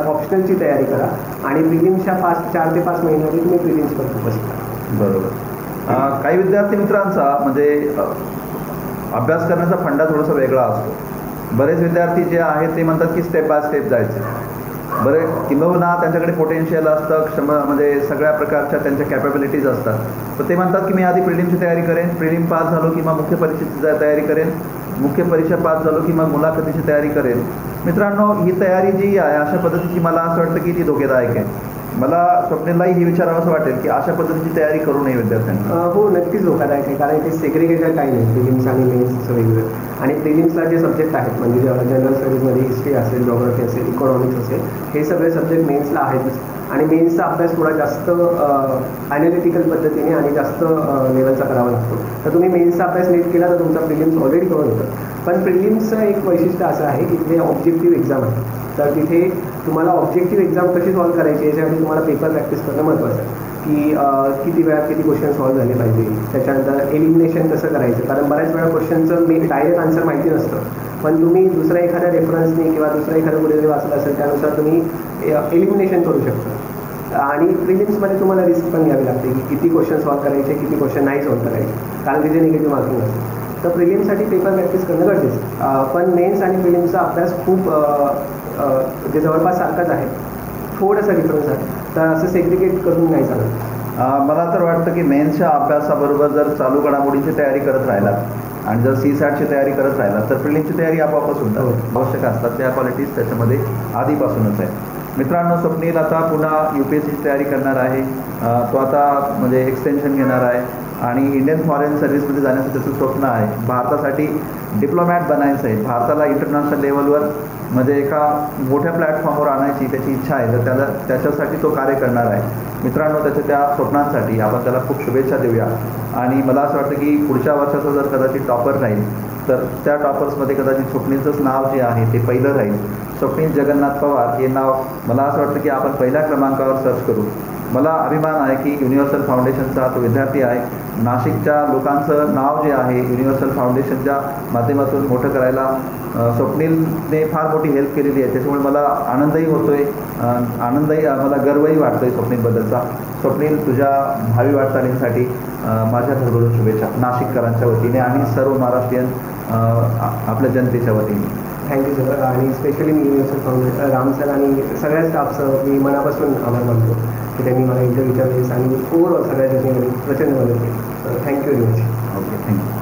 ऑप्शनलची तयारी करा आणि प्रिलिम्सच्या 4 ते 5 महिन्यामध्ये तुम्ही प्रिलिम्सवर फोकस करा. बरोबर. काही विद्यार्थी मित्रांचा म्हणजे अभ्यास करण्याचा फंडा थोडासा वेगळा असतो. बरेच विद्यार्थी जे आहेत ते म्हणतात की स्टेप बाय स्टेप जायचं. बरे किंबहुना त्यांच्याकडे पोटेन्शियल असतं, म्हणजे सगळ्या प्रकारच्या त्यांच्या कॅपेबिलिटीज असतात. तर ते म्हणतात की मी आधी प्रिलिमची तयारी करेन, प्रिलिम पास झालो की मग मुख्य परीक्षेची तयारी करेन, मुख्य परीक्षा पास झालो की मग मुलाखतीची तयारी करेन. मित्रांनो, ही तयारी जी आहे अशा पद्धतीची मला असं वाटतं की ती धोकेदायक आहे. मला स्वप्नीललाही हे विचारावं असं वाटेल की अशा पद्धतीची तयारी करू नये विद्यार्थ्यांनी. हो, नक्कीच धोकादायक आहे, कारण ते सेग्रिगेटेड काही नाही, प्रिलिम्स आणि मेन्सचं वेगळं. आणि प्रिलिम्सला जे सब्जेक्ट आहेत म्हणजे जनरल स्टडीजमध्ये हिस्ट्री असेल, जॉग्राफी असेल, इकॉनॉमिक्स असेल, हे सगळे सब्जेक्ट मेन्सला आहेतच. आणि मेन्सचा अभ्यास थोडा जास्त ॲनालिटिकल पद्धतीने आणि जास्त लेवलचा करावा लागतो. तर तुम्ही मेन्सचा अभ्यास नीट केला तर तुमचा प्रिलिम्स ऑलरेडी कव्हर होतं. पण प्रिलिम्सचं एक वैशिष्ट्य असं आहे की तिथे ऑब्जेक्टिव्ह एक्झाम आहे. तर तिथे तुम्हाला ऑब्जेक्टिव्ह एक्झाम कशी सॉल्व्ह करायची याच्यासाठी तुम्हाला पेपर प्रॅक्टिस करणं महत्त्वाचं आहे, की किती वेळात किती क्वेश्चन सॉल्व्ह झाले पाहिजे. त्याच्यानंतर एलिमिनेशन कसं करायचं, कारण बऱ्याच वेळा क्वेश्चनचं डायरेक्ट आन्सर माहिती नसतं, पण तुम्ही दुसऱ्या एखाद्या रेफरन्सने किंवा दुसऱ्या एखाद्या कुठे वाचलं असेल त्यानुसार तुम्ही एलिमिनेशन करू शकता. आणि प्रिलिम्समध्ये तुम्हाला रिस्क पण घ्यावी लागते की किती क्वेश्चन सॉल्व्ह करायचे, किती क्वेश्चन नाही सॉल्व्ह करायचे, कारण तिथे निगेटिव्ह मार्किंग असतं. तर प्रिलिम्ससाठी पेपर प्रॅक्टिस करणं गरजेचं. पण मेन्स आणि प्रिलिम्सचा अभ्यास खूप जे जवळपास सारखाच आहे, थोडासा डिफरन्स आहे. तर असं सेग्रिगेट करून नाही चालत. मला तर वाटतं की मेन्सच्या अभ्यासाबरोबर जर चालू घडामोडींची तयारी करत राहिलात आणि जर CSATची तयारी करत राहिलात तर प्रिलिमची तयारी आपोआपच होतात. आवश्यक असतात त्या क्वालिटीज त्याच्यामध्ये आधीपासूनच आहे. मित्रांनो, स्वप्नील आता पुन्हा UPSCची तयारी करणार आहे. तो आता म्हणजे एक्सटेन्शन घेणार आहे आणि इंडियन फॉरेन सर्व्हिसमध्ये जाण्याचं त्याचं स्वप्न आहे. भारतासाठी डिप्लोमॅट बनायचं आहे. भारताला इंटरनॅशनल लेवलवर म्हणजे एका मोठ्या प्लॅटफॉर्मवर आणायची त्याची इच्छा आहे. तर त्याच्यासाठी तो कार्य करणार आहे. मित्रांनो, त्याच्या त्या स्वप्नांसाठी आपण त्याला खूप शुभेच्छा देऊया. आणि मला असं वाटतं की पुढच्या वर्षाचा जर कदाचित टॉपर राहील तर त्या टॉपर्समध्ये कदाचित स्वप्नीलचंच नाव जे आहे ते पहिलं राहील. स्वप्नील जगन्नाथ पवार हे नाव मला असं वाटतं की आपण पहिल्या क्रमांकावर सर्च करू. मला अभिमान आहे की युनिव्हर्सल फाउंडेशनचा तो विद्यार्थी आहे. नाशिकच्या लोकांचं नाव जे आहे युनिव्हर्सल फाउंडेशनच्या माध्यमातून मोठं करायला स्वप्नीलने फार मोठी हेल्प केलेली आहे. त्याच्यामुळे मला आनंदही होतो आहे, मला गर्वही वाटतो आहे स्वप्नीलबद्दलचा. स्वप्नील, तुझ्या भावी वाटचालींसाठी माझ्या घरकडून शुभेच्छा नाशिककरांच्या वतीने आणि सर्व महाराष्ट्रीयन आपल्या जनतेच्या वतीने. Thank you sir. आणि स्पेशली मी युनिव्हर्सल फाउंडेशन राम सर आणि सगळ्या स्टाफचं मी मनापासून आभार मानतो की त्यांनी मला इंटरव्ह्यूच्या वेळेस आणि ओव्हरऑल सगळ्या त्याची प्रचंड मदत केली. Thank you very much. Okay, thank you.